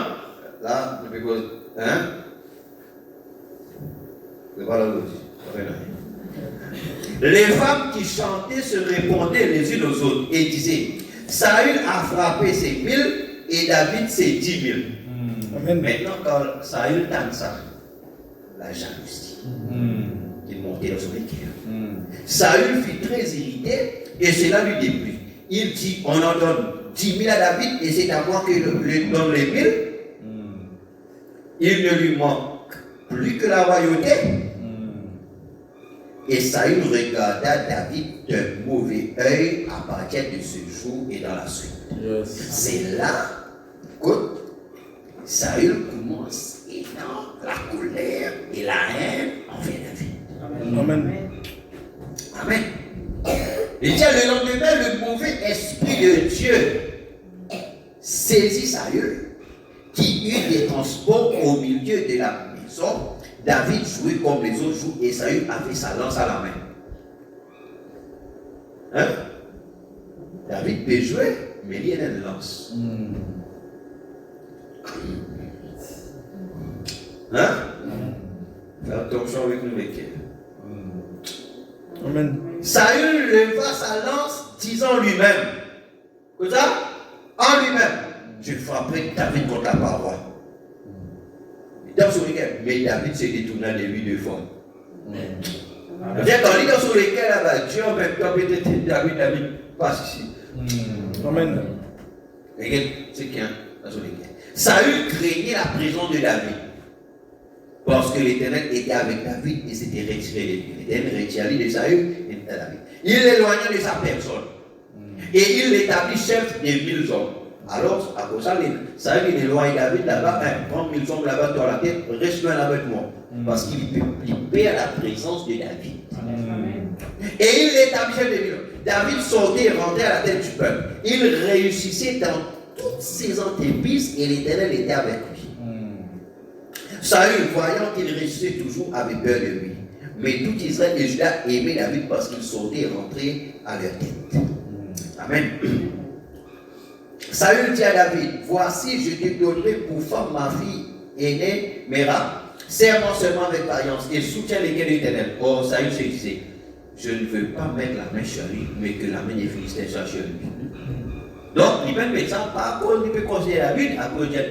là, tu causes. Hein? C'est pas là aussi. Les femmes qui chantaient se répondaient les unes aux autres et disaient, Saül a frappé ses 1000 et David ses 10 000. Amen. Maintenant, quand Saül tente ça, la jalousie, il montait dans son équerre. Saül fut très irrité et cela lui déplut. Il dit, on en donne 10 000 à David et c'est à moi que lui donne les 1000. Il ne lui manque plus que la royauté. Et Saül regarda David d'un mauvais œil à partir de ce jour et dans la suite. Yes. C'est là que Saül commence et dans la colère et la haine envers David. Amen. Amen. Et tiens, le lendemain, le mauvais esprit de Dieu saisit Saül, qui eut des transports au milieu de la maison. David jouait comme les autres jouent et Saül avait sa lance à la main. Hein? David peut jouer, mais il y a une lance. Hein? Fais attention avec nous, mec. Amen. Saül leva sa lance, disant lui-même, que ça? En lui-même, je frapperai David contre la paroi. Dans sur lesquels, mais David s'est détourné de lui deux fois. Bien quand il est sur lesquels, là-bas, Dieu en même temps peut-être David passe ici. Amen. Regarde, c'est qui hein, sur lesquels. Saül craignait la présence de David. Parce que l'Éternel était avec David et s'était retiré de lui. L'Éternel retiré de Saül et de David. Il l'éloignait de sa personne. Et il l'établit chef de 1000 hommes. Alors, à cause de ça, Saül éloigne David là-bas, prend 1000 hommes là-bas dans la tête, reste loin avec moi. Parce qu'il perd la présence de David. Et il l'établit chef de 1000 hommes. David sortait et rentrait à la tête du peuple. Il réussissait dans toutes ses entreprises et l'Éternel était avec lui. Saül, voyant qu'il réussissait toujours, avait peur de lui. Mais tout Israël et Juda aimaient David parce qu'il sortait et rentrait à leur tête. Amen. Saül dit à David, voici, je te donnerai pour femme ma fille aînée, Mérab. Serre-moi seulement avec vaillance et soutiens lesquels l'Éternel. Or, Saül se disait, je ne veux pas mettre la main sur lui, mais que la main des Philistins soit sur lui. Donc, il peut mettre ça, pas à cause, il peut considérer David, à cause de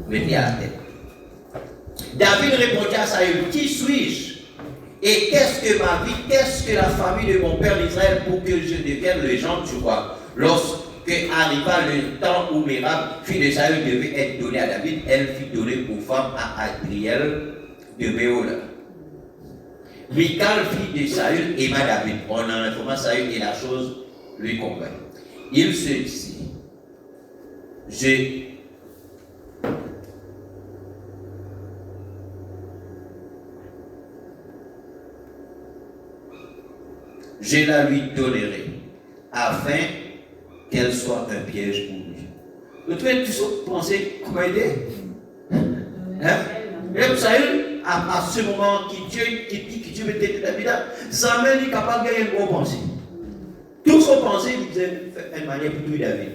mettez à la tête. David répondit à Saül, qui suis-je? Et qu'est-ce que ma vie, qu'est-ce que la famille de mon père d'Israël pour que je devienne le genre du roi? Lorsque arriva le temps où Mérab, fille de Saül, devait être donnée à David, elle fut donnée pour femme à Adriel de Méola. Michal, fille de Saül, aima David. On en informa Saül et la chose lui convainc. Il se dit, je la lui donnerai, afin qu'elle soit un piège pour lui. Vous pouvez tous penser comment il est? Hein? Même Saül, à ce moment qui Dieu mettait David, Samuel est capable de gagner une bonne pensée. Tout son pensée, il disait une manière pour tuer David.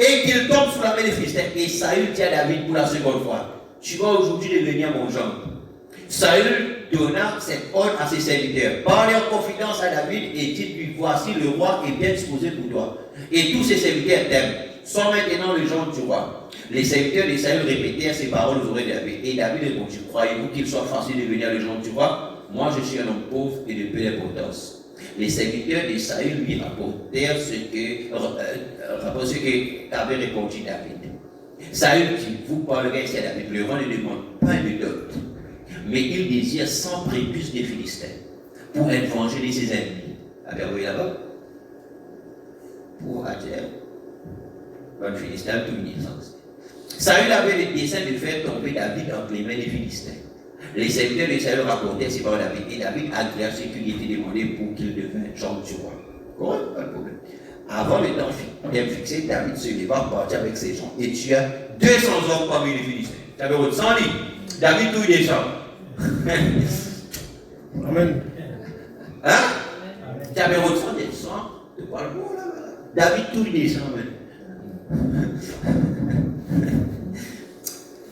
Et qu'il tombe sous la main des Philistins. Et Saül dit à David pour la seconde fois, tu vas aujourd'hui devenir mon gendre. Saül donna cette ordre à ses serviteurs. Parlez en confidence à David et dites-lui, voici le roi est bien disposé pour toi. Et tous ses serviteurs t'aiment. Sont maintenant le genre du roi. Les serviteurs de Saül répétèrent ces paroles aux oreilles de David. Et David répondit, croyez-vous qu'il soit facile de devenir le genre du roi? Moi je suis un homme pauvre et de peu d'importance. Les serviteurs de Saül lui rapportèrent ce que avait répondu David. Saül dit, vous parlerez ici à David, le roi ne demande pas de dot, mais il désire 100 prépuces des Philistins pour être vengé de ses ennemis. Avez-vous voyez là-bas? Pour Adjer, un Philistin tout naissance. Saül avait le dessein de faire tomber David entre les mains des Philistins. Les serviteurs de Saül rapportaient ces paroles à David, et David agréa ce qui lui était demandé pour qu'il devienne genre du roi. Pas de problème. Avant le temps fixé, David se leva, partit avec ses gens et tua 200 hommes parmi les Philistins. Tu avais 100 livres. David tout des gens. Amen. Hein? Tu avais 100 des gens. Tu parles bon là. David tout des gens.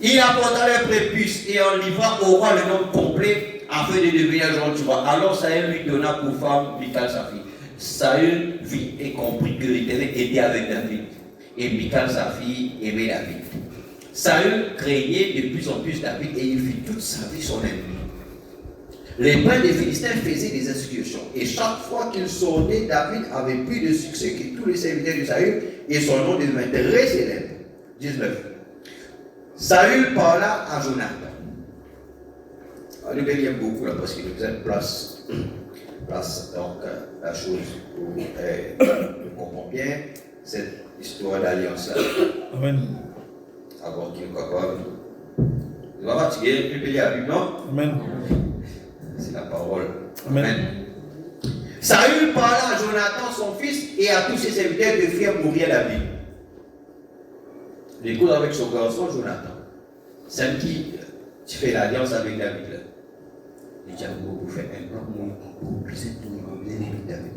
Il apporta les prépuces et en livra au roi le nom complet afin de devenir genre du roi. Alors Saül lui donna pour femme Michal sa fille. Saül vit et comprit que l'Éternel était avec David. Et Michal sa fille aimait David. Saül craignait de plus en plus David et il fit toute sa vie son ennemi. Les mains des Philistins faisaient des exécutions. Et chaque fois qu'il sortait, David avait plus de succès que tous les serviteurs de Saül et son nom devint très célèbre. 19. Saül parla à Jonathan. Nous bénissons beaucoup là parce qu'il nous aide place donc la chose où nous comprenons bien cette histoire d'alliance-là. Amen. Avant qu'il nous capable. Nous allons fatiguer, nous bénissons la Bible, non? Amen. C'est la parole. Amen. Saül parla à Jonathan, son fils, et à tous ses serviteurs de faire mourir David. Il écoute avec son garçon Jonathan. Celle qui fait l'alliance avec David. Là. Il dit à vous faire un plan pour briser tout, pour briser David.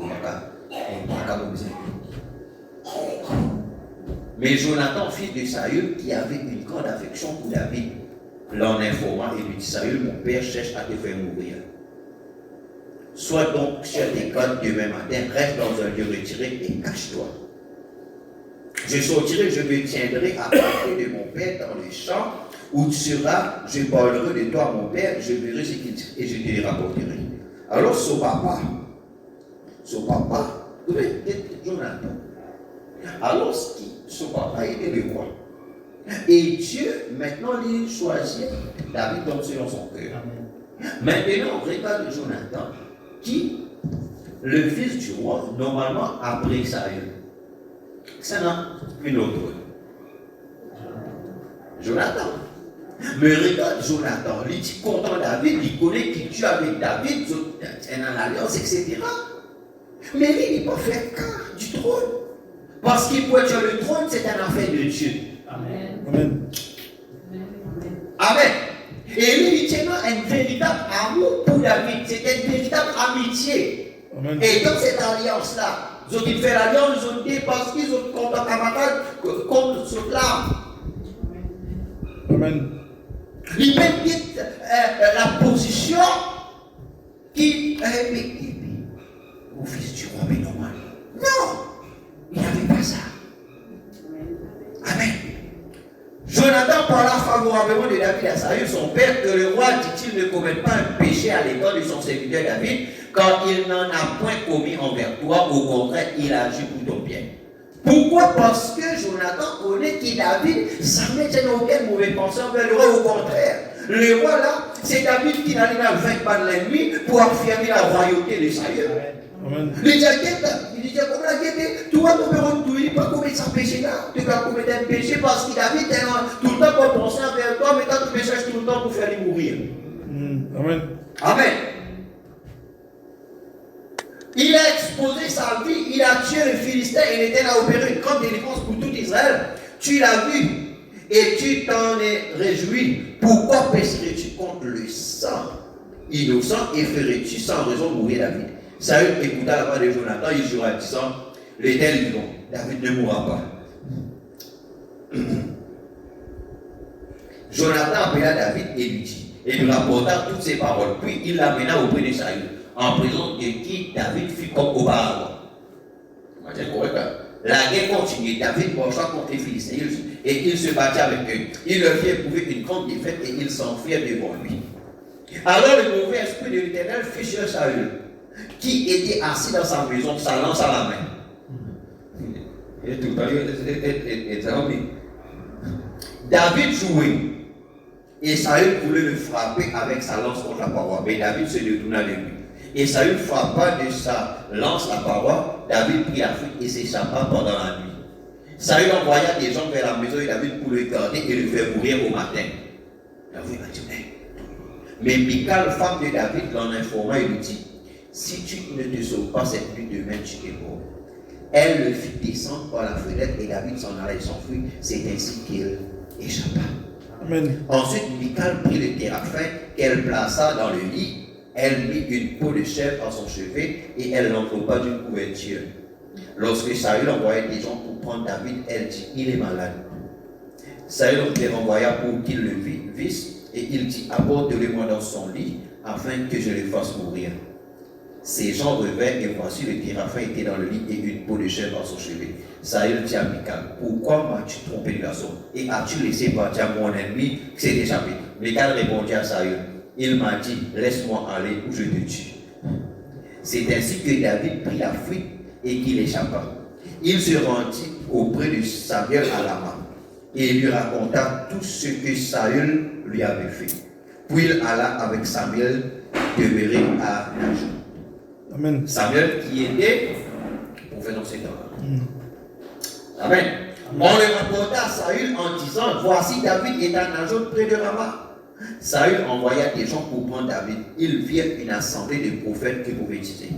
Mais Jonathan, fils de Saül, qui avait une grande affection pour David, l'en informa et lui dit: Saül, mon père cherche à te faire mourir. Sois donc sur tes gardes demain matin, reste dans un lieu retiré et cache-toi. Je sortirai, je me tiendrai à côté de mon père dans les champs, où tu seras, je parlerai de toi à mon père, je verrai ce qu'il dit et je te le rapporterai. Alors son papa, était Jonathan. Alors son papa était le roi. Et Dieu, maintenant, il choisit David comme selon son cœur. Maintenant, on regarde Jonathan, qui, le fils du roi, normalement après Saül. C'est une autre. Jonathan. Mais regarde Jonathan, il dit content David, il connaît qui tue avec David, c'est en alliance, etc. Mais lui, il n'est pas fait cas du trône. Parce qu'il peut tuer le trône, c'est un affaire de Dieu. Amen. Amen. Amen. Et lui, il tient un véritable amour pour David. C'était une véritable amitié. Amen. Et dans cette alliance-là, ils ont fait l'alliance, ils ont dit parce qu'ils ont contre camarade contre ce là. Amen. Il peut dire la position qui. Au fils du roi, mais normal. Non! Il n'y avait pas ça. Amen. Jonathan parla favorablement de David à Saül, son père, que le roi, dit-il, ne commette pas un péché à l'égard de son serviteur David, car il n'en a point commis envers toi, au contraire, il agit pour ton bien. Pourquoi? Parce que Jonathan connaît que David, ça ne tient aucun mauvais pensée envers le roi, au contraire. Le roi là, c'est David qui n'allait pas vaincre par l'ennemi pour affirmer la royauté de Saül. Amen. Il dit, comme la guette, toi, tu peux retrouver, pas commettre ce péché-là. Tu vas commettre un péché parce qu'il avait tout le temps pour penser envers toi, mais quand tu cherches tout le temps pour faire lui mourir. Amen. Amen. Il a exposé sa vie, il a tué le Philistin, il était là à opérer une grande délivrance pour tout Israël. Tu l'as vu et tu t'en es réjoui. Pourquoi pécherais-tu contre le sang innocent et ferais-tu sans raison mourir David? Saül écouta la voix de Jonathan, il jura disant: l'Éternel vivant, David ne mourra pas. Jonathan appela David et lui dit, et lui rapporta toutes ses paroles. Puis il l'amena auprès de Saül, en présence de qui David fit comme auparavant. La guerre continuait. David marcha contre les Philistins et il se battit avec eux. Il leur fit éprouver une grande défaite et ils s'enfuirent devant lui. Alors le mauvais esprit de l'Éternel fut sur Saül, qui était assis dans sa maison, sa lance à la main. Et tout, David jouait. Et Saül voulait le frapper avec sa lance contre la paroi. Mais David se détourna de lui. Et Saül frappa de sa lance la paroi. David prit la fuite et s'échappa pendant la nuit. Saül envoya des gens vers la maison de David pour le garder et le faire mourir au matin. David a dit, mais Michal, femme de David, l'en informa et lui dit, si tu ne te sauves pas cette nuit, demain tu es mort. Elle le fit descendre par la fenêtre et David s'en alla et s'enfuit. C'est ainsi qu'il échappa. Amen. Ensuite, Michal prit le téraphin qu'elle plaça dans le lit. Elle mit une peau de chèvre à son chevet et elle l'enveloppa d'une couverture. Lorsque Saül envoyait des gens pour prendre David, elle dit, il est malade. Saül les renvoya pour qu'il le visse et il dit, apporte-le-moi dans son lit afin que je le fasse mourir. Ces gens revinrent et voici le téraphin était dans le lit et une peau de chèvre à son chevet. Saül dit à Michal, pourquoi m'as-tu trompé de garçon et as-tu laissé partir mon ennemi qui s'est échappé? Michal répondit à Saül, il m'a dit, laisse-moi aller ou je te tue. C'est ainsi que David prit la fuite et qu'il échappa. Il se rendit auprès de Samuel à Lama et lui raconta tout ce que Saül lui avait fait. Puis il alla avec Samuel demeurer à Najon. Amen. Samuel qui était prophète dans ces temps-là. Amen. On le rapporta à Saül en disant, voici David est à Najon près de Rama. Saül envoya des gens pour prendre David. Ils virent une assemblée de prophètes qui prophétisaient.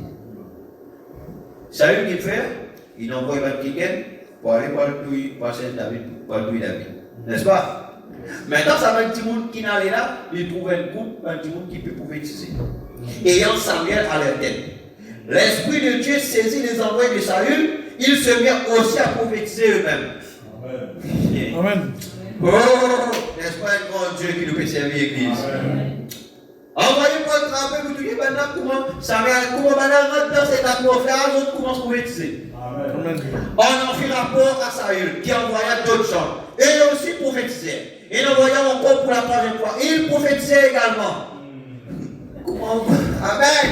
Saül qu'il fait, il envoie quelqu'un pour aller voir David, n'est-ce pas? Maintenant, ça va un petit monde qui n'allait là, il trouve un groupe, un petit monde qui peut prophétiser. Ayant Samuel à leur tête. L'Esprit de Dieu saisit les envoyés de Saül, ils se mirent aussi à prophétiser eux-mêmes. Amen. Amen. Oh, n'est-ce pas un grand Dieu qui nous peut servir l'église? Envoyez pas le travail, vous dites maintenant comment maintenant rentre dans cette atmosphère, l'autre commence à prophétiser. Amen. On en fit rapport à Saül qui envoya d'autres gens. Et il aussi prophétisait. Et il envoya encore pour la troisième fois. Et il prophétisait également. Comment? Amen.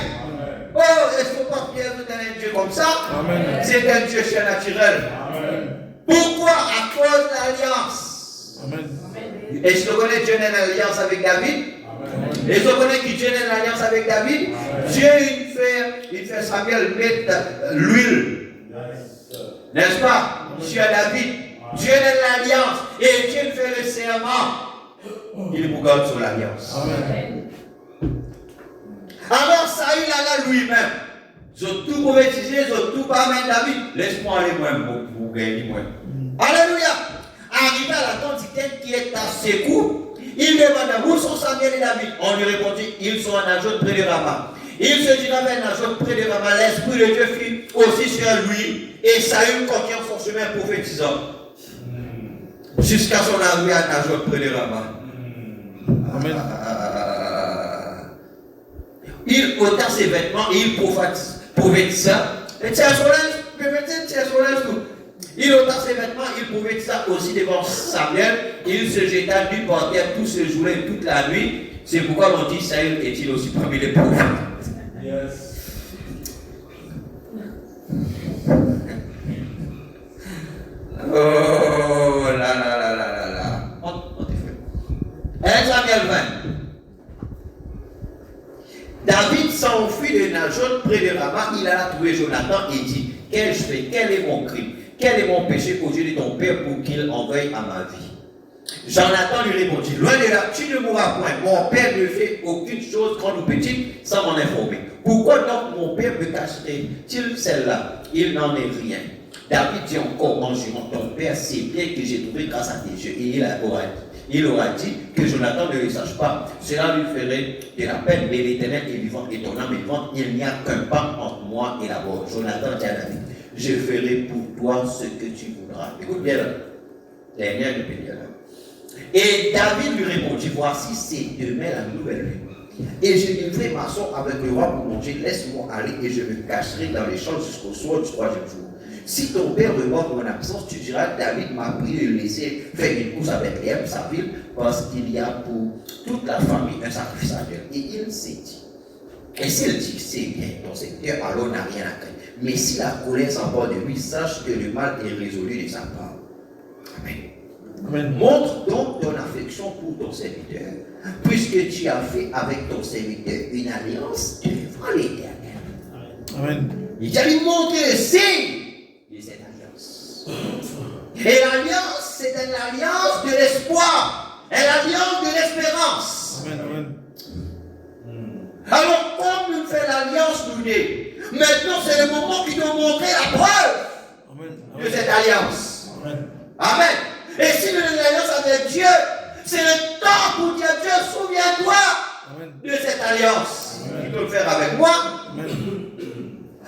Oh, est-ce qu'il ne faut pas prier un Dieu comme ça? Amen. C'est un Dieu surnaturel. Amen. Pourquoi? À cause de l'alliance. Amen. Et je connais Dieu dans l'alliance avec David. Amen. Et je connais que Dieu dans l'alliance avec David. Dieu, il fait Samuel mettre l'huile. N'est-ce pas? Dieu à David. Dieu dans l'alliance. Et Dieu fait le serment. Il vous garde sur l'alliance. Amen. Alors Saül alla lui-même. Ils ont tout prophétisé, ils ont tout pas mettre David. Laisse-moi aller moi pour gagner moi. Alléluia. Arrivé à la tente d'Iken qui est à Sékou, il demanda où sont Samuel et David. On lui répondit, ils sont à Najon près de Rama. Il se dit vers Najon près de Rama. L'Esprit de Dieu fut aussi sur lui. Et Saül continue son chemin prophétisant. Jusqu'à son arrivée à Najon près de Rama. Amen. Il ôta ses vêtements et il prophétisa. Il ôta ses vêtements, il prophétisa aussi devant Samuel. Il se jeta nu par terre tout ce jour et toute la nuit. C'est pourquoi l'on dit Saül est-il aussi parmi les prophètes. Yes. Oh là là là là là là. On te fait. 1 Samuel 20. David s'enfuit de Najon près de Rama. Il alla trouver Jonathan et dit, qu'ai-je fait? Quel est mon crime? Quel est mon péché aux yeux de ton père pour qu'il en veuille à ma vie? Jonathan lui répondit, loin de là, tu ne mourras point. Mon père ne fait aucune chose grande ou petite sans m'en informer. Pourquoi donc mon père me cacherait-il celle-là? Il n'en est rien. David dit encore en jurant, ton père sait bien que j'ai trouvé grâce à tes yeux. Et il aura dit que Jonathan ne le sache pas. Cela lui ferait de la peine, mais l'Éternel est vivant et ton âme est vivante. Il n'y a qu'un pas entre moi et la mort. Jonathan dit à David, je ferai pour toi ce que tu voudras. Écoute bien là. Dernière de pédale. Et David lui répondit, voici c'est demain la nouvelle lune. Et je livrerai ma soeur avec le roi pour manger. Laisse-moi aller et je me cacherai dans les champs jusqu'au soir du troisième jour. Si ton père remarque mon absence, tu diras, David m'a pris de le laisser faire une course à Bethléem, sa ville, parce qu'il y a pour toute la famille un sacrifice à Dieu. Et il s'est dit, et s'il dit, c'est bien, ton Seigneur, alors n'a rien à craindre. Mais si la colère s'empare de lui, sache que le mal est résolu de sa part. Amen. Amen. Montre donc ton affection pour ton serviteur, puisque tu as fait avec ton serviteur une alliance devant l'Éternel. Amen. Il a lui montré le signe de cette alliance. Et l'alliance, c'est une alliance de l'espoir, une alliance de l'espérance. Amen. Amen. Alors, comme nous faisons l'alliance, nous nés, maintenant c'est le moment qui doit montrer la preuve Amen. de cette alliance. Amen. Amen. Et si nous avons une alliance avec Dieu, c'est le temps pour dire Dieu, souviens-toi de cette alliance. Tu peux le faire avec moi. Amen.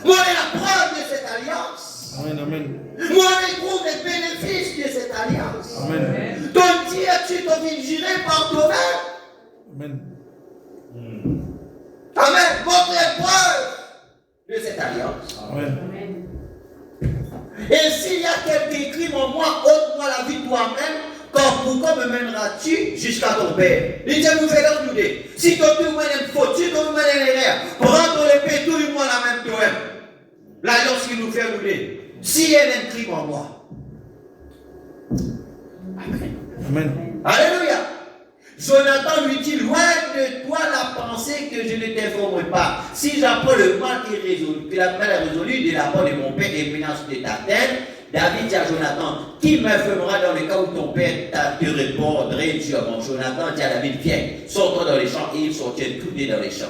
Moi, la preuve de cette alliance. Amen. Amen. Moi, je trouve les bénéfices de cette alliance. Amen. Ton Dieu, tu t'en vigiles par toi-même. Amen. Amen. Montre les preuves de cette alliance. Amen. Et s'il y a quelques crimes en moi, ôte-moi la vie toi-même. Pourquoi me mèneras-tu jusqu'à ton père? Il dit, nous faisons nous dire. Si ton Dieu mène une faute, si ton Dieu mène une erreur, prends ton épée, tout le monde la même toi-même. L'alliance qui nous fait rouler. S'il y a un crime en moi. Amen. Amen. Alléluia. Jonathan lui dit, loin de toi la pensée que je ne t'informe pas. Si j'apprends le mal irrésolu, que la mal est résolue de la part de mon père et menace de ta terre, David dit à Jonathan, qui m'informera dans le cas où ton père te répondrait durement? Jonathan dit à David, viens, sors-toi dans les champs, et ils sortirent tous deux dans les champs.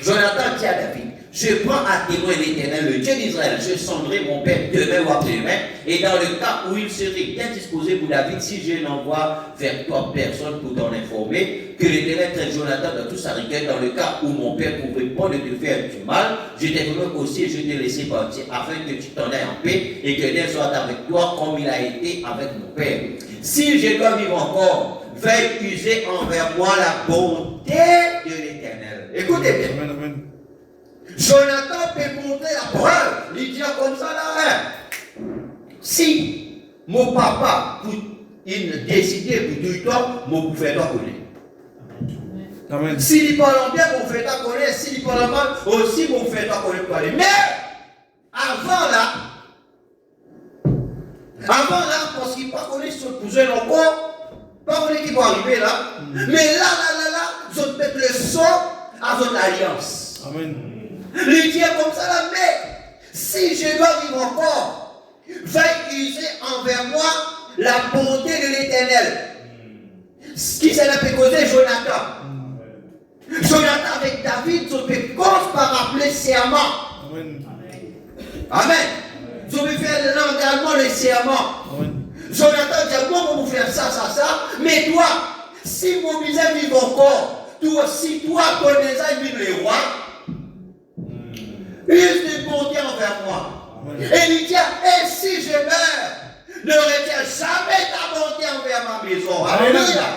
Jonathan dit à David, je prends à témoin l'Éternel, le Dieu d'Israël, je sonderai mon père demain ou après-demain, et dans le cas où il serait bien disposé pour David, si je n'envoie vers toi personne pour t'en informer, que l'Éternel traite Jonathan dans toute sa rigueur, dans le cas où mon père pourrait pas de te faire du mal, je t'informe aussi et je te laisserai partir, afin que tu t'en ailles en paix, et que Dieu soit avec toi comme il a été avec mon père. Si je dois vivre encore, veuille user envers moi la bonté de l'Éternel. Écoutez bien. Amen, amen. Jonathan peut montrer la preuve, il dit comme ça là. Si mon papa, il décidait pour tout le temps, mon faire toi connaître. Amen. S'il parle bien, mon fait toi connaître. S'il parle mal, aussi mon fait toi connaître. Mais avant là, parce qu'il ne pas connaître son cousin encore, pas connaître qui va arriver là. Mais là, je vais mettre le son à votre alliance. Amen. Il dit comme ça là, mais si je dois vivre encore, veuille user envers moi la bonté de l'Éternel. Ce qui s'est fait causer Jonathan. Jonathan avec David, je peux commencer par rappeler serment. Amen. Amen. Je vais faire l'engagement, le serment. Amen. Jonathan dit, moi, on va faire ça, mais toi, si mon misère vit encore, toi, si toi, ton misère vit le roi, use de bonté envers moi. Et il dit, et si je meurs, ne retiens jamais ta bonté envers ma maison. Alléluia.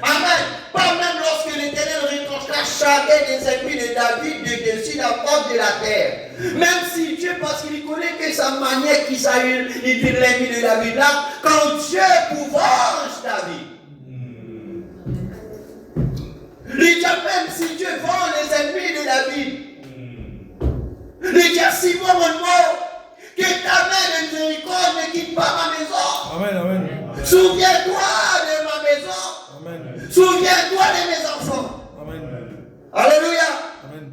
Amen. Pas même lorsque l'Éternel retranchera chacun des ennemis de David de dessus la porte de la terre. Même si Dieu, parce qu'il connaît que sa manière qui s'appelle, il dit l'ennemi de David là, quand Dieu venge David. Il dit même si Dieu venge les ennemis de David. Il dit si moi mon mort, que ta main de miséricorde ne quitte pas ma maison. Amen, amen. Souviens-toi de ma maison. Amen. Souviens-toi de mes enfants. Amen. Alléluia. Amen.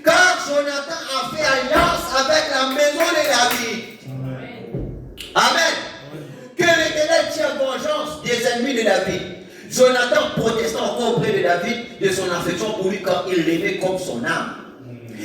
Car Jonathan a fait alliance avec la maison de David. Amen. Que l'Éternel tire vengeance des ennemis de David. Jonathan protestant encore auprès de David de son affection pour lui quand il l'aimait comme son âme.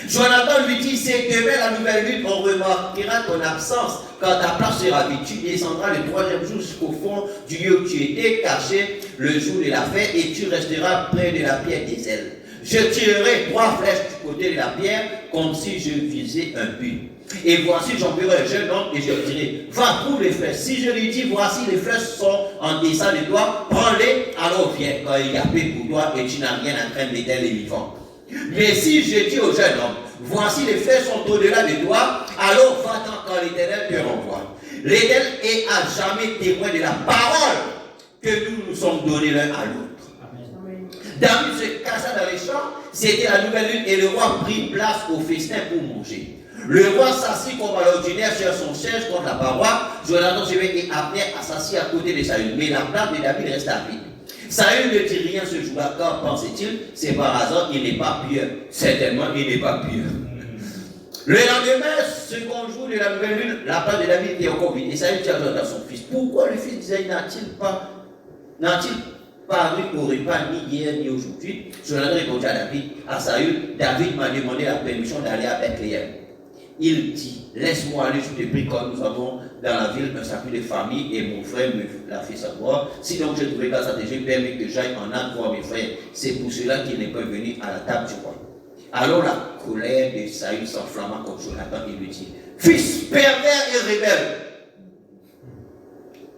Jonathan lui dit, c'est demain la nouvelle lune, on remarquera ton absence. Quand ta place sera vide, tu descendras le troisième jour jusqu'au fond du lieu où tu étais caché le jour de la fête et tu resteras près de la pierre des ailes. Je tirerai 3 flèches du côté de la pierre comme si je visais un but. Et voici, j'enverrai un jeune homme et je lui dirai, va trouver les flèches. Si je lui dis, voici les flèches sont en dessin de toi, prends-les, alors viens, quand il y a paix pour toi et tu n'as rien à craindre d'Éternel et vivant. Mais si je dis au jeune homme, voici les flèches sont au-delà de toi, alors va-t'en quand l'Éternel te renvoie. L'Éternel est à jamais témoin de la parole que nous nous sommes donnés l'un à l'autre. David se cassa dans les champs, c'était la nouvelle lune et le roi prit place au festin pour manger. Le roi s'assit comme à l'ordinaire sur son siège contre la paroi. Jonathan se met et Abner à s'assit à côté de Saül. Mais la place de David resta vide. Saül ne dit rien ce jour-là, car pensait-il, c'est par hasard, il n'est pas pieux. Certainement, il n'est pas pieux. Le lendemain, second jour de la nouvelle lune, la place de David était encore vide. Et Saül dit à son fils, pourquoi le fils d'Isaïe n'a-t-il paru au repas ni hier ni aujourd'hui? Jonathan répondit à David, à Saül, David m'a demandé la permission d'aller à Bethléem. Il dit, laisse-moi aller, je te prie, quand nous avons dans la ville un salut de famille et mon frère me l'a fait savoir. Si donc j'ai trouvé grâce à Dieu, permis que j'aille en âne voir mes frères. C'est pour cela qu'il n'est pas venu à la table du roi. Alors la colère de Saül s'enflamma contre Jonathan et lui dit, fils pervers et rebelle,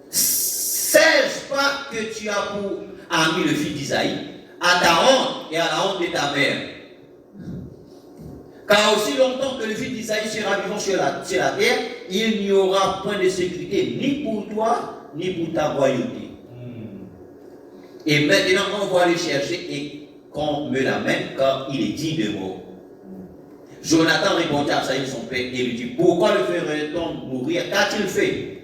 sais-je pas que tu as pour ami le fils d'Isaïe, à ta honte et à la honte de ta mère? Car aussi longtemps que le fils d'Isaïe sera vivant sur la terre, il n'y aura point de sécurité ni pour toi, ni pour ta royauté. Et maintenant, on va aller chercher et qu'on me l'amène, car il est dit de mort. Jonathan répondit à Saül son père et lui dit, pourquoi le ferait-on mourir? Qu'a-t-il fait?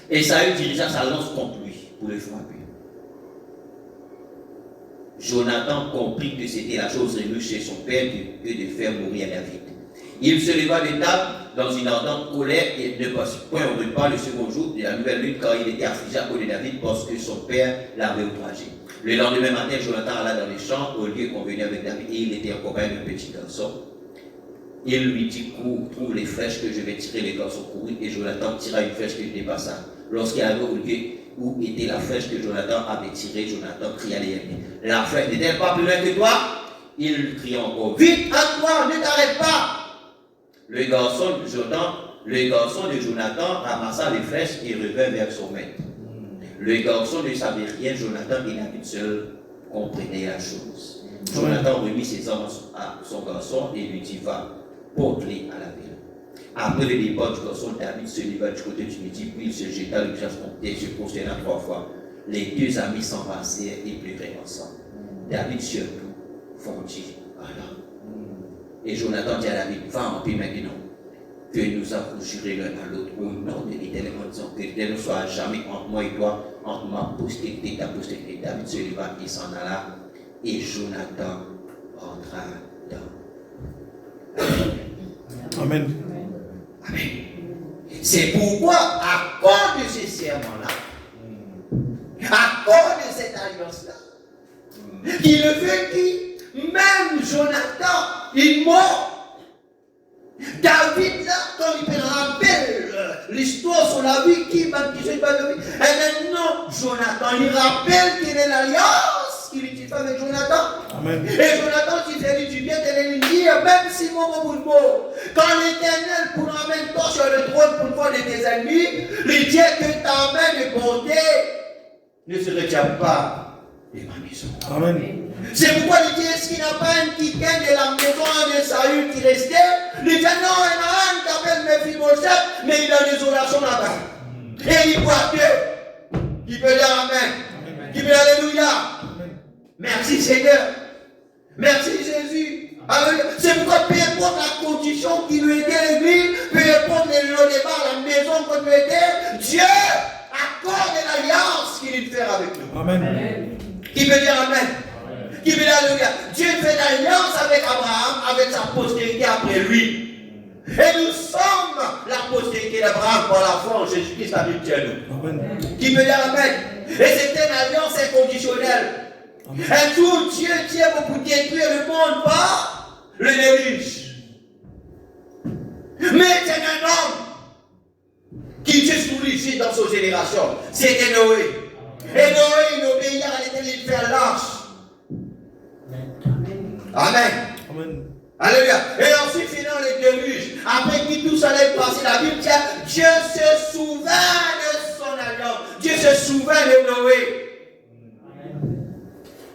Et Saül dirigea sa lance contre lui pour le frapper. Jonathan comprit que c'était la chose réglée chez son père que de faire mourir David. Il se leva de table dans une ardente colère et ne passait point au repas le second jour de la nouvelle lune, car il était affligé à cause de David parce que son père l'avait outragé. Le lendemain matin, Jonathan alla dans les champs au lieu convenu avec David et il était en compagnie d'un petit garçon. Il lui dit, cours, trouve les flèches que je vais tirer. Le garçon courut et Jonathan tira une flèche qui dépassa. Lorsqu'il arriva au lieu où était la flèche que Jonathan avait tirée, Jonathan cria derrière lui. La flèche n'est-elle pas plus loin que toi? Il cria encore, vite à toi, ne t'arrête pas. Le garçon de Jonathan ramassa les flèches et revint vers son maître. Le garçon ne savait rien, Jonathan et David seul comprenaient la chose. Jonathan remit ses armes à son garçon et lui dit, va, porte-les à la ville. Après le départ du garçon, David se leva du côté du midi, puis il se jeta le visage contre terre, se prosterna 3 fois. Les 2 amis s'embrassèrent et pleurèrent ensemble. David surtout fondit à larmes. Et Jonathan dit à David, va en paix maintenant, que nous avons juré l'un à l'autre au nom de l'Éternel en disant que l'Éternel ne soit jamais entre moi et toi, entre ma postérité et ta postérité. David se leva et s'en alla, et Jonathan rentra dans. Amen. Amen. C'est pourquoi, à cause de ce serment-là, à cause de cette alliance-là, qui le fait qui, même Jonathan, il mort. David, là, quand il me rappelle l'histoire sur la vie, qui s'est pas de vie, et maintenant, Jonathan, il rappelle quelle est l'alliance qu'il utilise avec Jonathan. Amen. Et Jonathan, s'il fait du bien, il dit, même si mon mot, quand l'Éternel pourra même toi sur le trône pour voir de tes ennemis, il dit que ta main de bonté ne se retient pas de ma maison. Amen. C'est pourquoi il dit, est-ce qu'il n'y a pas un qui gagne de la maison de Saül qui restait? Il dit, non, il y en a un qui s'appelle Mephibosheth, mais il a des orations là-bas. Et il voit Dieu. Il peut dire Amen. Il peut dire Alléluia. Merci Seigneur. Merci Jésus. Alléluia. C'est pourquoi peu importe la condition qui lui était l'église, peu importe le débat, la maison qu'on lui était, Dieu accorde l'alliance qu'il veut faire avec nous. Amen. Qui peut dire Amen? Qui veut dire Alléluia? Dieu fait l'alliance avec Abraham, avec sa postérité après lui. Et nous sommes la postérité d'Abraham par la foi en Jésus-Christ, la Bible dit à nous. Amen. Qui peut dire Amen? Et c'est une alliance inconditionnelle. Un jour, Dieu tient pour détruire le monde par le déluge. Mais c'est un homme qui Dieu sourit dans sa génération. C'était Noé. Et Noé, il obéit à l'Éternel, il fait l'arche. Amen. Amen. Alléluia. Et ensuite, finant le déluge. Après que tout ça allait passer, la Bible dit, Dieu se souvient de son alliance. Dieu se souvient de Noé.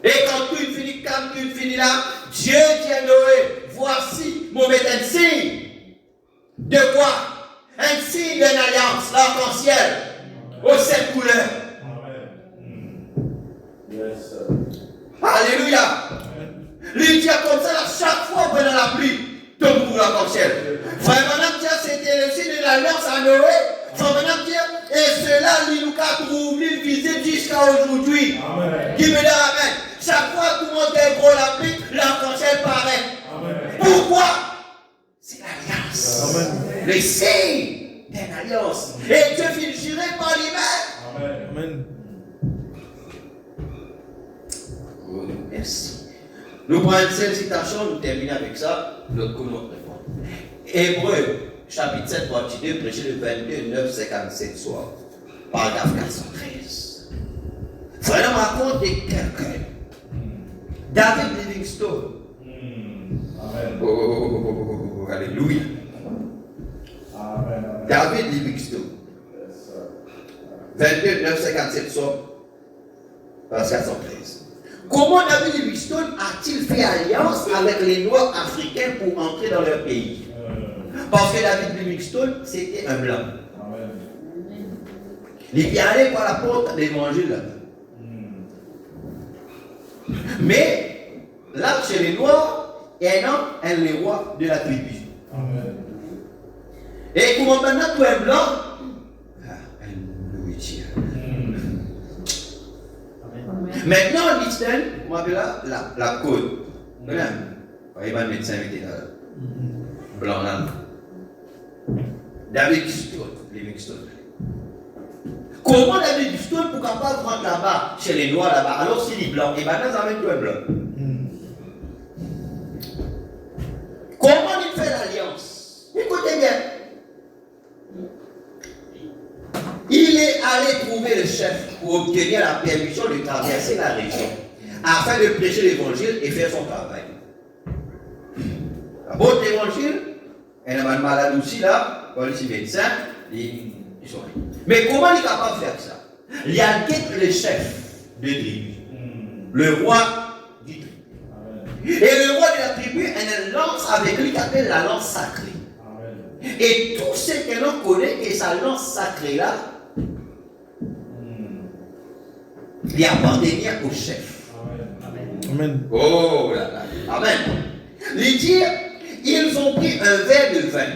Et quand tout finit, quand tout finit là, Dieu dit à Noé, voici mon mettre un signe. De quoi? Un signe d'une alliance, l'arc-en-ciel, aux 7 couleurs. Yes. Alléluia. Il dit comme ça, chaque fois pendant la pluie, tombe pour l'arc-en-ciel. Vraiment, Dieu, c'était le signe de l'alliance à Noé. Vraiment, Dieu, et cela, il nous a trouvé visite jusqu'à aujourd'hui. Amen. Qui me dit Amen. Chaque fois que tout le monde est gros la pluie, l'arc-en-ciel paraît. Amen. Pourquoi? C'est l'alliance. Amen. Le signe d'une alliance. Et Dieu finit juré par lui-même. Amen. Amen. Oh, merci. Nous prenons une seule citation, nous terminons avec ça. Le comment répondre. Hébreu, chapitre 7, partie 2, prêché le 22, 9, 57 soir. Paragraphe 413. Frère, raconte de quelqu'un. David Livingstone. Amen. Oh, alléluia. Amen. David Livingstone. Yes, sir. 22, 9, 57 soir. Verset 413. Comment David Livingstone a-t-il fait alliance avec les Noirs africains pour entrer dans leur pays? Parce que David Livingstone, c'était un blanc. Amen. Il est allé par la porte de l'évangile. Mais là, chez les Noirs, il y a un homme, un roi de la tribu. Amen. Et comment maintenant, tu es blanc? Un nourriture. Maintenant, l'Israël, on appelle la côte. Voilà. Il va le médecin était là. Blanc là. David Livingstone. Comment David Livingstone pour capable rentrer là-bas, chez les noirs là-bas, alors s'il est blanc, et maintenant ça va être un blanc. Comment il fait l'alliance? Écoutez bien. Il est allé trouver le chef pour obtenir la permission de traverser la région afin de prêcher l'évangile et faire son travail. La bonne évangile, elle a mal malade aussi là, quand il est médecin, ils sont là. Mais comment il est capable de faire ça? Il y a le chef de tribu, le roi du tribu. Et le roi de la tribu, elle lance avec lui qui appelle la lance sacrée. Et tout ce que l'on connaît, et sa lance sacrée là, il appartenait au chef. Amen. Oh là là. Amen. Il dit, ils ont pris un verre de vin.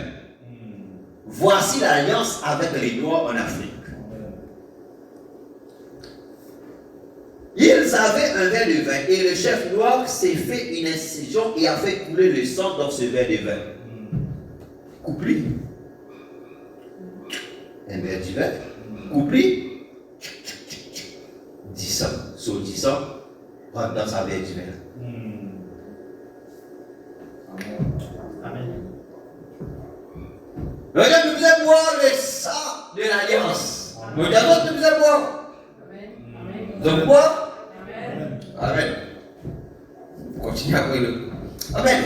Voici l'alliance avec les Noirs en Afrique. Ils avaient un verre de vin et le chef noir s'est fait une incision et a fait couler le sang dans ce verre de vin. Coupli. Un verre de vin. Coupli. 10 ans. Sur 10 ans, rentre dans sa verre de vin. Amen. Regarde, nous devons boire le sang de l'alliance. Nous devons boire. Nous devons boire. Amen. Continue après le. Amen.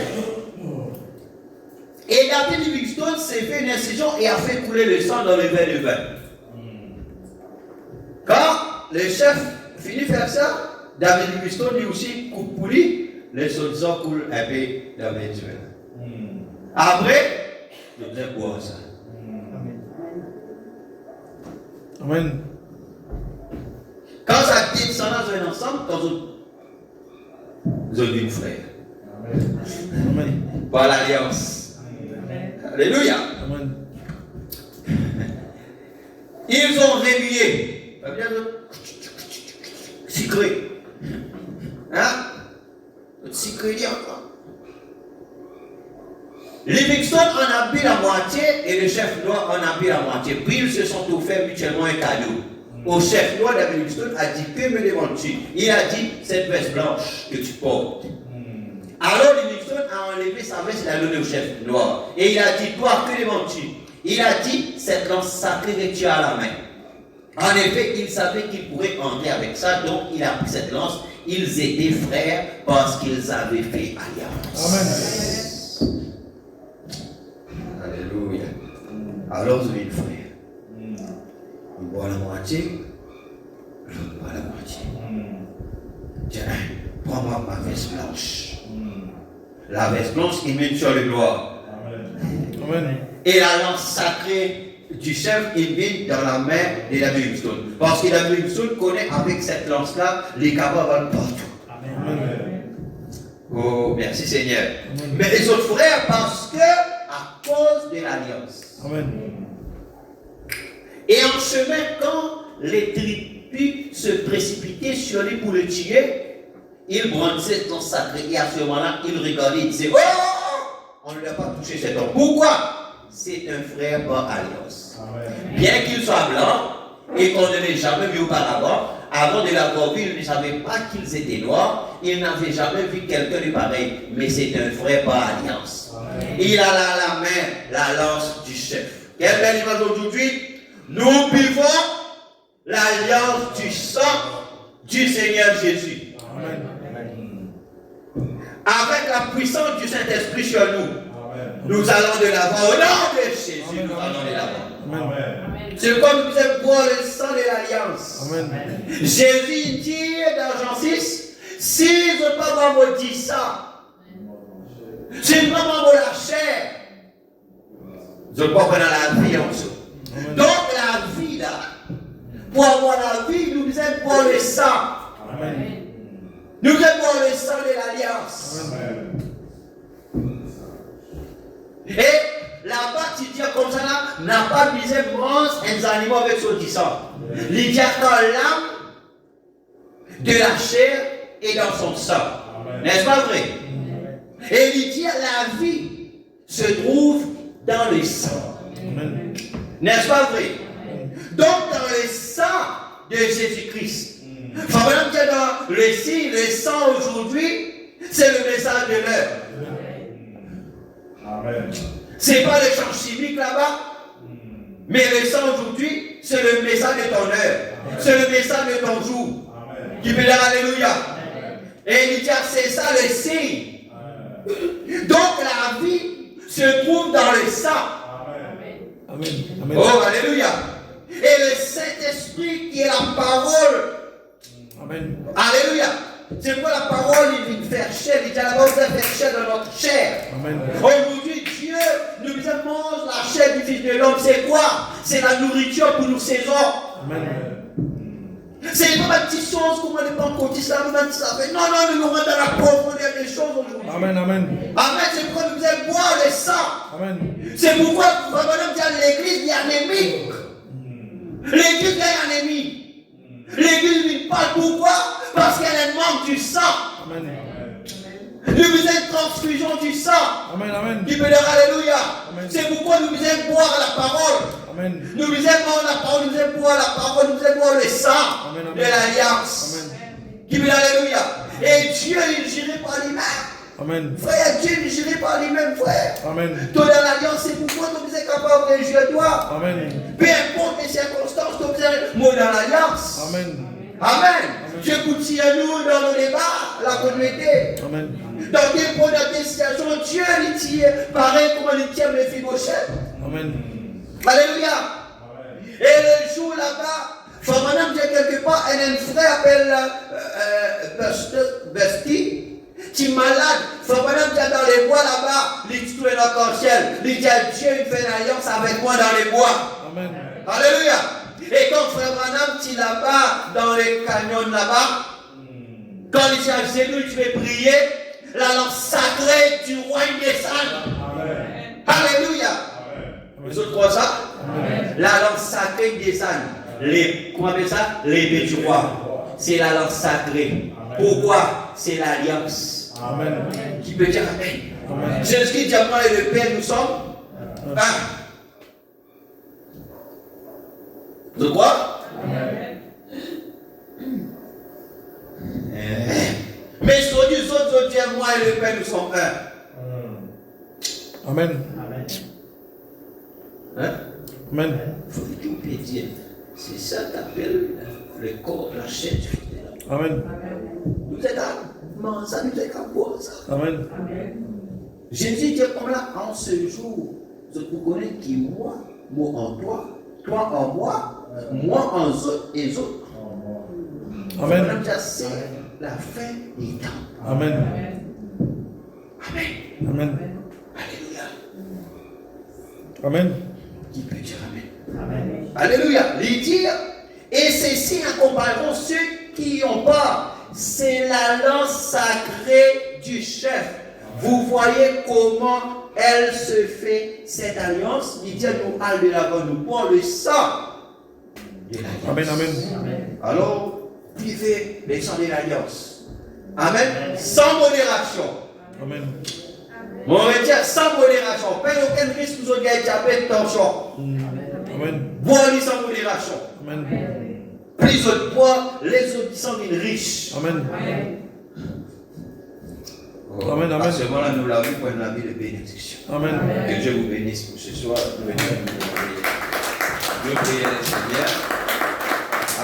Et David Livingstone s'est fait une incision et a fait couler le sang dans le verre de vin. Quand le chef finit de faire ça, David Livingstone lui aussi coupe pour lui, les soldats coulent un peu dans le verre de vin. Après, je devais boire ça. Amen. Quand ça descend dans un ensemble, quand vous avez une frère. Amen. Par l'alliance. Alléluia. Amen. Ils ont réveillé. Secret. Hein? Secret dit encore. Livingstone en a bu la moitié et le chef noir en a bu la moitié. Puis ils se sont offerts mutuellement un cadeau. Au chef noir, David Livingstone a dit, que me demandes-tu? Il a dit, cette veste blanche que tu portes. Alors Livingstone a enlevé sa veste et l'a donnée au chef noir. Et il a dit, toi, que demandes-tu? Il a dit, cette lance sacrée que tu as à la main. En effet, il savait qu'il pourrait entrer avec ça, donc il a pris cette lance. Ils étaient frères parce qu'ils avaient fait alliance. Amen. Alléluia. Alors, vous avez une frère. Il boit la moitié, l'autre boit la moitié. Tiens, prends-moi ma veste blanche. La veste blanche, il met sur le doigt. Amen. Et la lance sacrée du chef, il met dans la main de David Livingstone. Parce que David Livingstone connaît avec cette lance-là les capables partout. Amen. Oh, merci Seigneur. Mais les autres frères, parce que, à cause de l'alliance. Amen. Et en chemin, quand les tribus se précipitaient sur lui pour le tuer, il brandissait cette lance sacrée. Et à ce moment-là, il regardait et disait, oh, on ne l'a pas touché cet homme. Pourquoi? C'est un frère par alliance. Bien qu'il soit blanc et qu'on ne l'ait jamais vu auparavant, avant de l'avoir vu, il ne savait pas qu'ils étaient noirs, il n'avait jamais vu quelqu'un de pareil, mais c'est un frère par alliance. Il a à la main la lance du chef. Quelle belle image aujourd'hui? Nous buvons l'alliance du sang du Seigneur Jésus. Amen. Avec la puissance du Saint-Esprit sur nous. Nous allons de l'avant. Au nom de Jésus, nous allons de l'avant. Amen. C'est comme nous avons boire le sang de l'alliance. Amen. Jésus dit dans Jean 6, si je ne peux pas maudire ça, si je ne peux pas maudire la chair, je ne peux pas prendre la vie en dessous. Donc la vie là, pour avoir la vie, nous devons boire le sang. Amen. Nous devons boire le sang de l'alliance. Et là-bas, tu dis comme ça là, n'a pas misé bronze un animal avec son sang. Il dit quand l'âme de la chair et dans son sang. N'est-ce pas vrai? Et il dit la vie se trouve dans le sang. N'est-ce pas vrai? Donc dans le sang de Jésus-Christ. Frère, dans le sang aujourd'hui, c'est le message de l'heure. C'est pas le champ chimique là-bas, mais le sang aujourd'hui, c'est le message de ton heure. C'est le message de ton jour. Qui peut dire Alléluia. Et il dit, c'est ça le signe. Donc la vie se trouve dans le sang. Amen. Oh, Alléluia. Et le Saint-Esprit qui est la parole. Amen. Alléluia. C'est quoi la parole? Il vient faire chair. Il dit là-bas, vous allez faire chair dans notre chair. Amen. Aujourd'hui, Dieu nous dit mange la chair du Fils de l'homme. C'est quoi? C'est la nourriture pour nos saisons. Amen. C'est pas ma petite chose, comment les pentecôtistes, ça fait. Non, nous rentrons dans la profondeur des choses aujourd'hui. Amen. Amen. Amen, c'est pourquoi nous allons boire le sang. Amen. C'est pourquoi, madame, dit à l'église, il y a un ennemi. L'église, il y a un ennemi. L'église ne parle pourquoi? Parce qu'elle manque du sang. Amen. Nous faisons une transfusion du sang. Amen. Amen. Qui peut dire Alléluia. Amen. C'est pourquoi nous faisons boire la parole. Amen. Nous faisons boire la parole, nous faisons boire la parole, nous faisons boire le sang Amen, amen. de l'alliance. Amen. Qui peut dire Alléluia. Et Dieu, il girait par lui-même. Amen. Frère, Dieu, il girait par lui-même, frère. Amen. Toi, dans l'alliance, c'est pourquoi nous sommes capables de jouer toi. Amen. Peu importe les circonstances, nous sommes moi dans l'alliance. Amen. Amen. Dieu continue à nous dans nos débats, la communauté. Amen. Dans des points de situation, Dieu il tire, pareil comme il tire le Méphibosheth. Amen. Alléluia. Et le jour là-bas, frère madame dit quelque part, elle a un frère appelle Besti, qui est malade. Frère madame dit dans les bois là-bas, il dit tout est dans le ciel. Il dit à Dieu, il fait une alliance avec moi dans les bois. Amen. Alléluia. Et quand frère madame dit là-bas, dans les canyons là-bas, quand il dit à Jésus, tu veux prier, la langue sacrée du roi descend. Alléluia. Vous autres croyez ça? Amen. La langue sacrée descend. Comment on appelle ça? L'épée du roi. C'est la langue sacrée. Pourquoi? C'est l'alliance. Amen. Qui peut dire Amen. Amen. Jésus-Christ dit à moi et le Père, nous sommes un. De quoi? Mais sur les autres Dieu, moi et le Père, nous sommes un. Amen. Hein? Amen. Il faut que tu puisses dire. C'est ça qu'appelle le corps, la chair du Fils de l'homme. Amen. Nous êtes à manger ça, nous êtes à boire ça. Amen. Jésus dit comme là, en ce jour, vous connaissez qui moi en toi en moi en eux et autres. Amen. C'est la fin des temps. Amen. Amen. Amen. Alléluia. Amen. Qui peut dire Amen? Alléluia. Les dire, et ceci en comparaison ceux qui ont pas, c'est la lance sacrée du chef. Vous voyez comment elle se fait cette alliance. Il dit à nous, al de l'avant, nous pour le sang de l'alliance. Amen. Amen. Alors, vivez les sangs de l'alliance. Amen. Sans modération. Amen. On va dire sans modération. Pas aucun risque nous avons gagné diabète, tension. Amen. Boire sans modération. Amen. Plus de poids, les autres qui sont riches. Amen. Oh, Amen, amen. À ce moment-là, nous l'avons pour une vie de bénédiction. Amen. Que Dieu vous bénisse pour ce soir. Nous prions le Seigneur.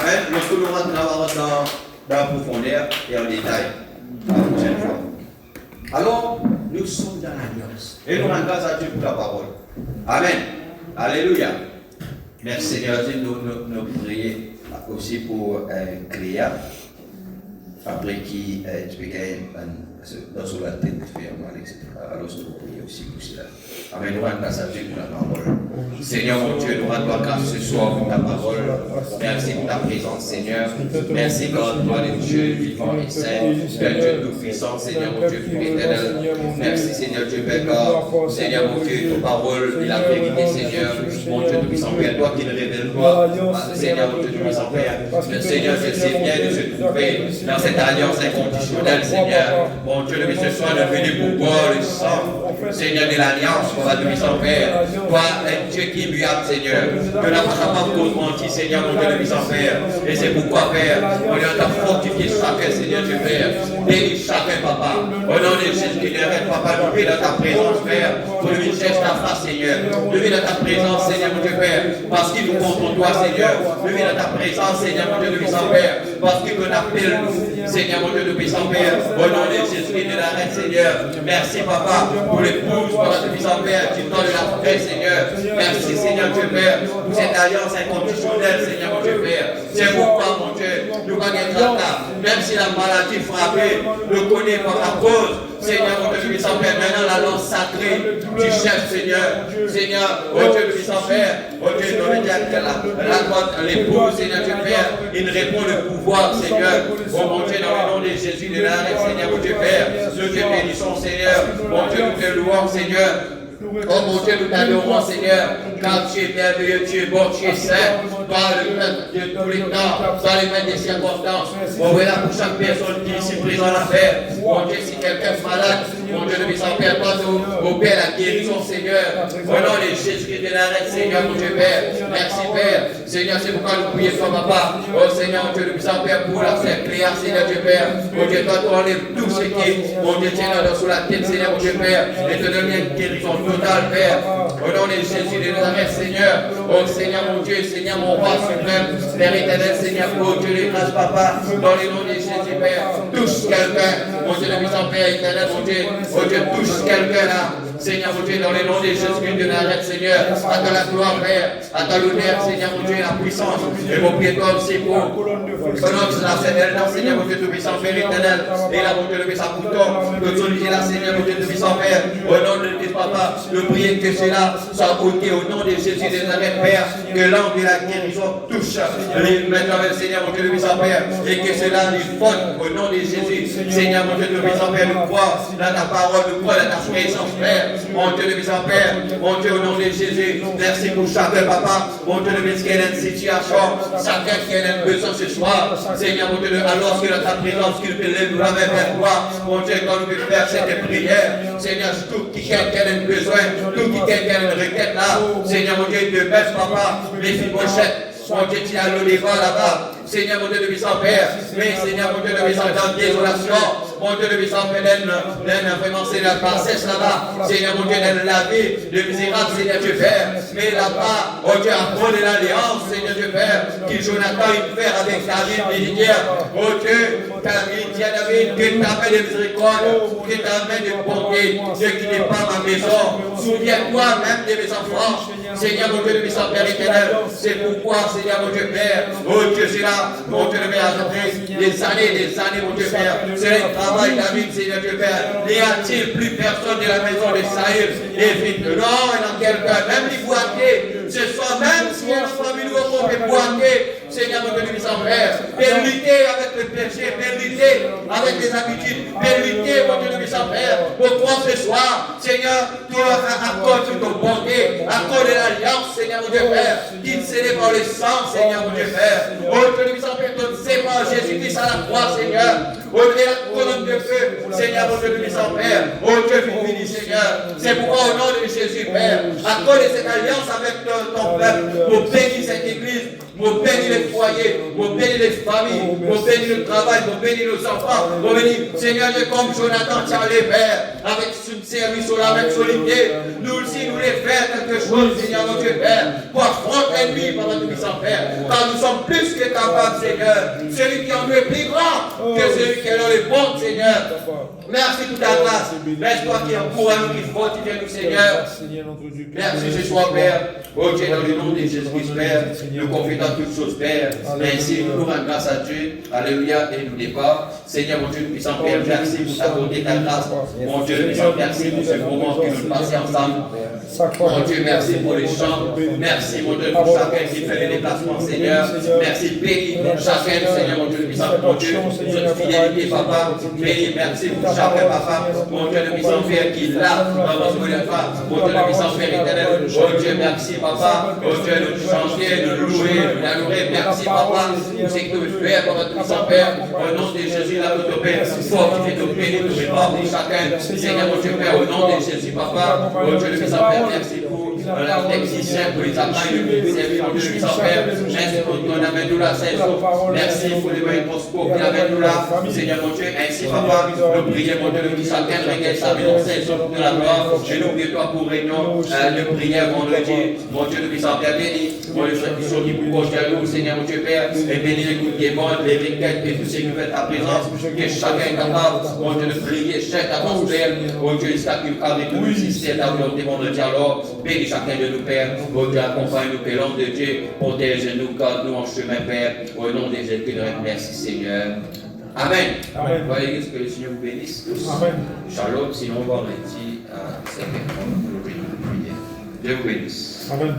Amen. Lorsque nous rentrons dans la profondeur et en détail, la prochaine fois. Alors, nous sommes dans l'alliance. Et nous rendons grâce à Dieu pour la parole. Amen. Alléluia. Merci Seigneur. Nous prions aussi pour Cléa. Après qui tu peux gagner dans sur la tête, etc. Alors, nous prions aussi pour cela. Amen. Nous rendons grâce à Dieu pour la parole. Seigneur mon Dieu, nous rendons grâce ce soir pour ta parole. Merci pour ta présence, Seigneur. Merci, God, toi, le Dieu vivant et saint, le Dieu tout-puissant, Seigneur mon Dieu, Père éternel. Merci, Seigneur Dieu, Père God. Seigneur mon Dieu, ta parole est la vérité, Seigneur. Mon Dieu tout-puissant, Père, toi qui le révèles, toi. Seigneur mon Dieu tout-puissant, Père. Le Seigneur, je sais bien de se trouver dans cette alliance inconditionnelle, Seigneur. Mon Dieu, le ce soir, de venir pour boire le sang, Seigneur, de l'alliance, toi, tout-puissant, Père. Toi, un Dieu qui est muable, Seigneur. Que n'a pas capable de mentir, Seigneur, mon Dieu, tout-puissant, Père. Et c'est pourquoi, Père, on est en fortifié chacun, Seigneur Dieu, Père. Bénis chacun, Papa. Au nom de Jésus qui arrête, Papa, nous dans ta présence, Père. Pour lui cherche ta face, Seigneur. Nous dans ta présence, Seigneur, mon Dieu, Père. Parce qu'il nous compte en toi, Seigneur. Nous dans ta présence, Seigneur, mon Dieu, de puissant Père. Parce qu'il nous appelle, Seigneur, mon Dieu, de puissant Père. Au nom de Jésus qui nous arrête, Seigneur. Merci, Papa, pour l'épouse, pour la puissant Père, qui donne la paix, Seigneur. Merci, Seigneur, Dieu, Père, pour cette alliance inconditionnelle, Seigneur, mon Dieu, Père. C'est pourquoi, mon Dieu, nous connaissons là. Même si la maladie frappée, nous connaît par la cause. Seigneur, mon Dieu, puissant Père, maintenant la lance sacrée du chef, Seigneur. Seigneur, oh Dieu, puissant Père, oh Dieu, nous la l'épouse, Seigneur, Dieu Père, il répond le pouvoir, Seigneur. Oh mon Dieu, dans le nom de Jésus de Nazareth, Seigneur, mon Dieu, Père, nous te bénissons, Seigneur. Mon Dieu, nous te louons, Seigneur. Oh mon Dieu, nous t'adorons, Seigneur, car tu es merveilleux, tu es bon, tu es saint, par le maître de tous les temps, dans les mains des circonstances. On voilà pour chaque personne qui est ici présent à faire. Mon Dieu, si quelqu'un est malade, mon Dieu, nous sommes Père, toi, au Père, la guérison, Seigneur. Au nom de Jésus-Christ de Nazareth, Seigneur, mon Dieu, Père. Merci, Père. Seigneur, c'est pourquoi nous prions toi, Papa. Oh Seigneur, mon Dieu, nous sommes Père, pour la faire claire, Seigneur, Dieu, Père. Mon Dieu, toi, tu enlèves tout ce qui est, mon Dieu, tiens là sous la tête, Seigneur, mon Dieu, Père, et te donner une guérison totale, Père. Au nom de Jésus de Nazareth, Seigneur. Oh Seigneur, mon Dieu, Seigneur, mon roi suprême, Père éternel, Seigneur, oh Dieu, les grâces, Papa, dans le nom de Jésus, Père. Touche quelqu'un, mon Dieu, le puissant Père éternel, mon Dieu, oh Dieu, touche quelqu'un là. Seigneur, mon Dieu, dans le nom de Jésus de Nazareth, Seigneur, à ta la gloire, Père, à ta l'honneur, Seigneur, mon Dieu, la puissance, et mon pied toi aussi pour. Au nom de la Seigneur, Seigneur, mon Dieu, tout puissant Père éternel, et là, mon Dieu, le puissant couteau, que tu là, Seigneur, mon Dieu, tout puissant Père, au nom de Dieu, Papa, le prier que cela soit ôté au nom de Jésus de Nazareth, Père, que l'angle de la guérison touche les maintenant, Seigneur, mon Dieu, le puissant Père, et que cela lui fonde au nom de Jésus, Seigneur, mon Dieu, le puissant Père, nous croit dans ta parole, nous croit dans ta présence, Père. Mon Dieu, le puissant Père, mon Dieu, au nom de Jésus, merci pour chacun, Papa. Mon Dieu, le puissant qu'il y a une situation, chacun qui a un besoin ce soir, Seigneur, mon Dieu, alors que dans ta présence, qu'il peut lever vers toi, mon Dieu, quand nous pouvons faire cette prière, Seigneur, tout qui a un besoin, tout qui a une requête là, Seigneur, mon Dieu, te baisse, Papa, les fibochettes. Mon Dieu, tu as le débat là-bas. Seigneur, mon Dieu, de puissant Père. Mais Seigneur, mon Dieu, de puissant dans désolation. Mon Dieu, de puissant Père, vraiment, c'est la passesse là-bas. Seigneur, mon Dieu, dans la vie, le misérable, Seigneur Dieu Père. Mais là-bas, oh Dieu, apprendre l'alliance, Seigneur Dieu Père, qui Jonathan il fait avec David militaire. Oh Dieu, David, que ta main de miséricorde, que ta main de bonté, Dieu qui n'est pas ma maison. Souviens-toi même de mes enfants. Seigneur, mon Dieu, de puissant Père éternel. C'est pourquoi, Seigneur, mon Dieu Père, oh Dieu, c'est là, mon Dieu, Père, après des années, mon Dieu Père, c'est le travail David, Seigneur Dieu Père. N'y a-t-il plus personne de la maison de Saïl? Et vite, non, il y en a quelqu'un, même les boîtiers, ce soit même si il y a une famille où on peut boiter, Seigneur, mon Dieu, puissant Père, de lutter avec le péché, de lutter avec les habitudes, de lutter, mon Dieu, puissant Père, pour toi ce soir, Seigneur, tu accordes ton bonté, accorde l'alliance, Seigneur, mon Dieu Père, qui te scellé par le sang, Seigneur, mon Dieu Père. Oh Dieu, puissant Père, ton sément, Jésus-Christ à la croix, Seigneur. Oh Dieu, la colonne de feu, Seigneur, mon Dieu, puissant Père. Oh Dieu, béni, Seigneur. C'est pourquoi, au nom de Jésus, Père, accorde cette alliance avec ton peuple, pour bénir cette église, pour bénir les foyers, pour bénir les familles, pour bénir le travail, pour bénir nos enfants, pour bénir, Seigneur Dieu, comme Jonathan, tu as les pères, avec ce service sur la même solidité. Nous aussi, nous voulons faire quelque chose, Seigneur, mon Dieu, Père, pour affronter l'ennemi, par notre puissant Père, car nous sommes plus que capables, Seigneur. Celui qui en est plus grand que celui qui est dans le bon, Seigneur. Merci pour ta grâce. Merci toi qui encourage nous, qui fortifie nous, Seigneur. Merci ce soir, Père. Oh Dieu, dans le nom de Jésus-Christ, Père, nous confions dans toutes choses, Père. Ainsi, nous rendons grâce à Dieu. Alléluia, et nous départ. Seigneur, mon Dieu, puissant Père, merci pour t'accorder ta grâce. Mon Dieu, puissant, merci pour ce moment que nous passons ensemble. Mon Dieu, merci pour les chants. Merci, mon Dieu, pour chacun qui fait les déplacements, Seigneur. Merci, bénis chacun, Seigneur, mon Dieu, puissant, mon Dieu, pour notre fidélité, Papa. Bénis, merci pour chacun, Papa. Mon Dieu, le puissant Père qui l'a dans notre pas. Mon Dieu, le puissant Père éternel. Oh Dieu, merci, Papa. Oh Dieu, nous chanter, nous louer, nous adorer. Merci, Papa, pour ce que tu fais pour notre puissant Père. Au nom de Jésus, là, notre Père, fortifie nos bénis, nous répartis chacun. Seigneur, mon Dieu, Père, au nom de Jésus, Papa. Oh Dieu, le puissant Père, merci pour la technicien, pour les appareils, pour servir, mon Dieu, le puissant Père. Merci pour qu'on amène nous là, Seigneur. Merci pour les moyens Moscou qui amène nous là. Seigneur, mon Dieu, ainsi, Papa, nous prions, mon Dieu, le puissant Père, regarde sa maison, Seigneur, de la gloire. Et nous prions toi pour réunion de prière vendredi. Mon Dieu, le puissant Père, béni. Mon Dieu, qui pour proche de nous, Seigneur, mon Dieu, Père. Et bénis les coups de monde, les requêtes et tout ce qui fait ta présence. Que chacun est capable, mon Dieu, de prier, chaque atmosphère. Mon Dieu, jusqu'à qu'il avec nous, si c'est ta volonté, mon Dieu, alors, bénis chacun de nous, Père. Mon Dieu, accompagne-nous, Père, l'homme de Dieu. Protège-nous, garde-nous en chemin, Père. Au nom de Jésus-Christ, merci, Seigneur. Amen. Amen. Voyez que le Seigneur vous bénisse tous. Amen. Shalom, sinon on va arrêter à 5h30 pour le prière. Dieu vous bénisse. Amen.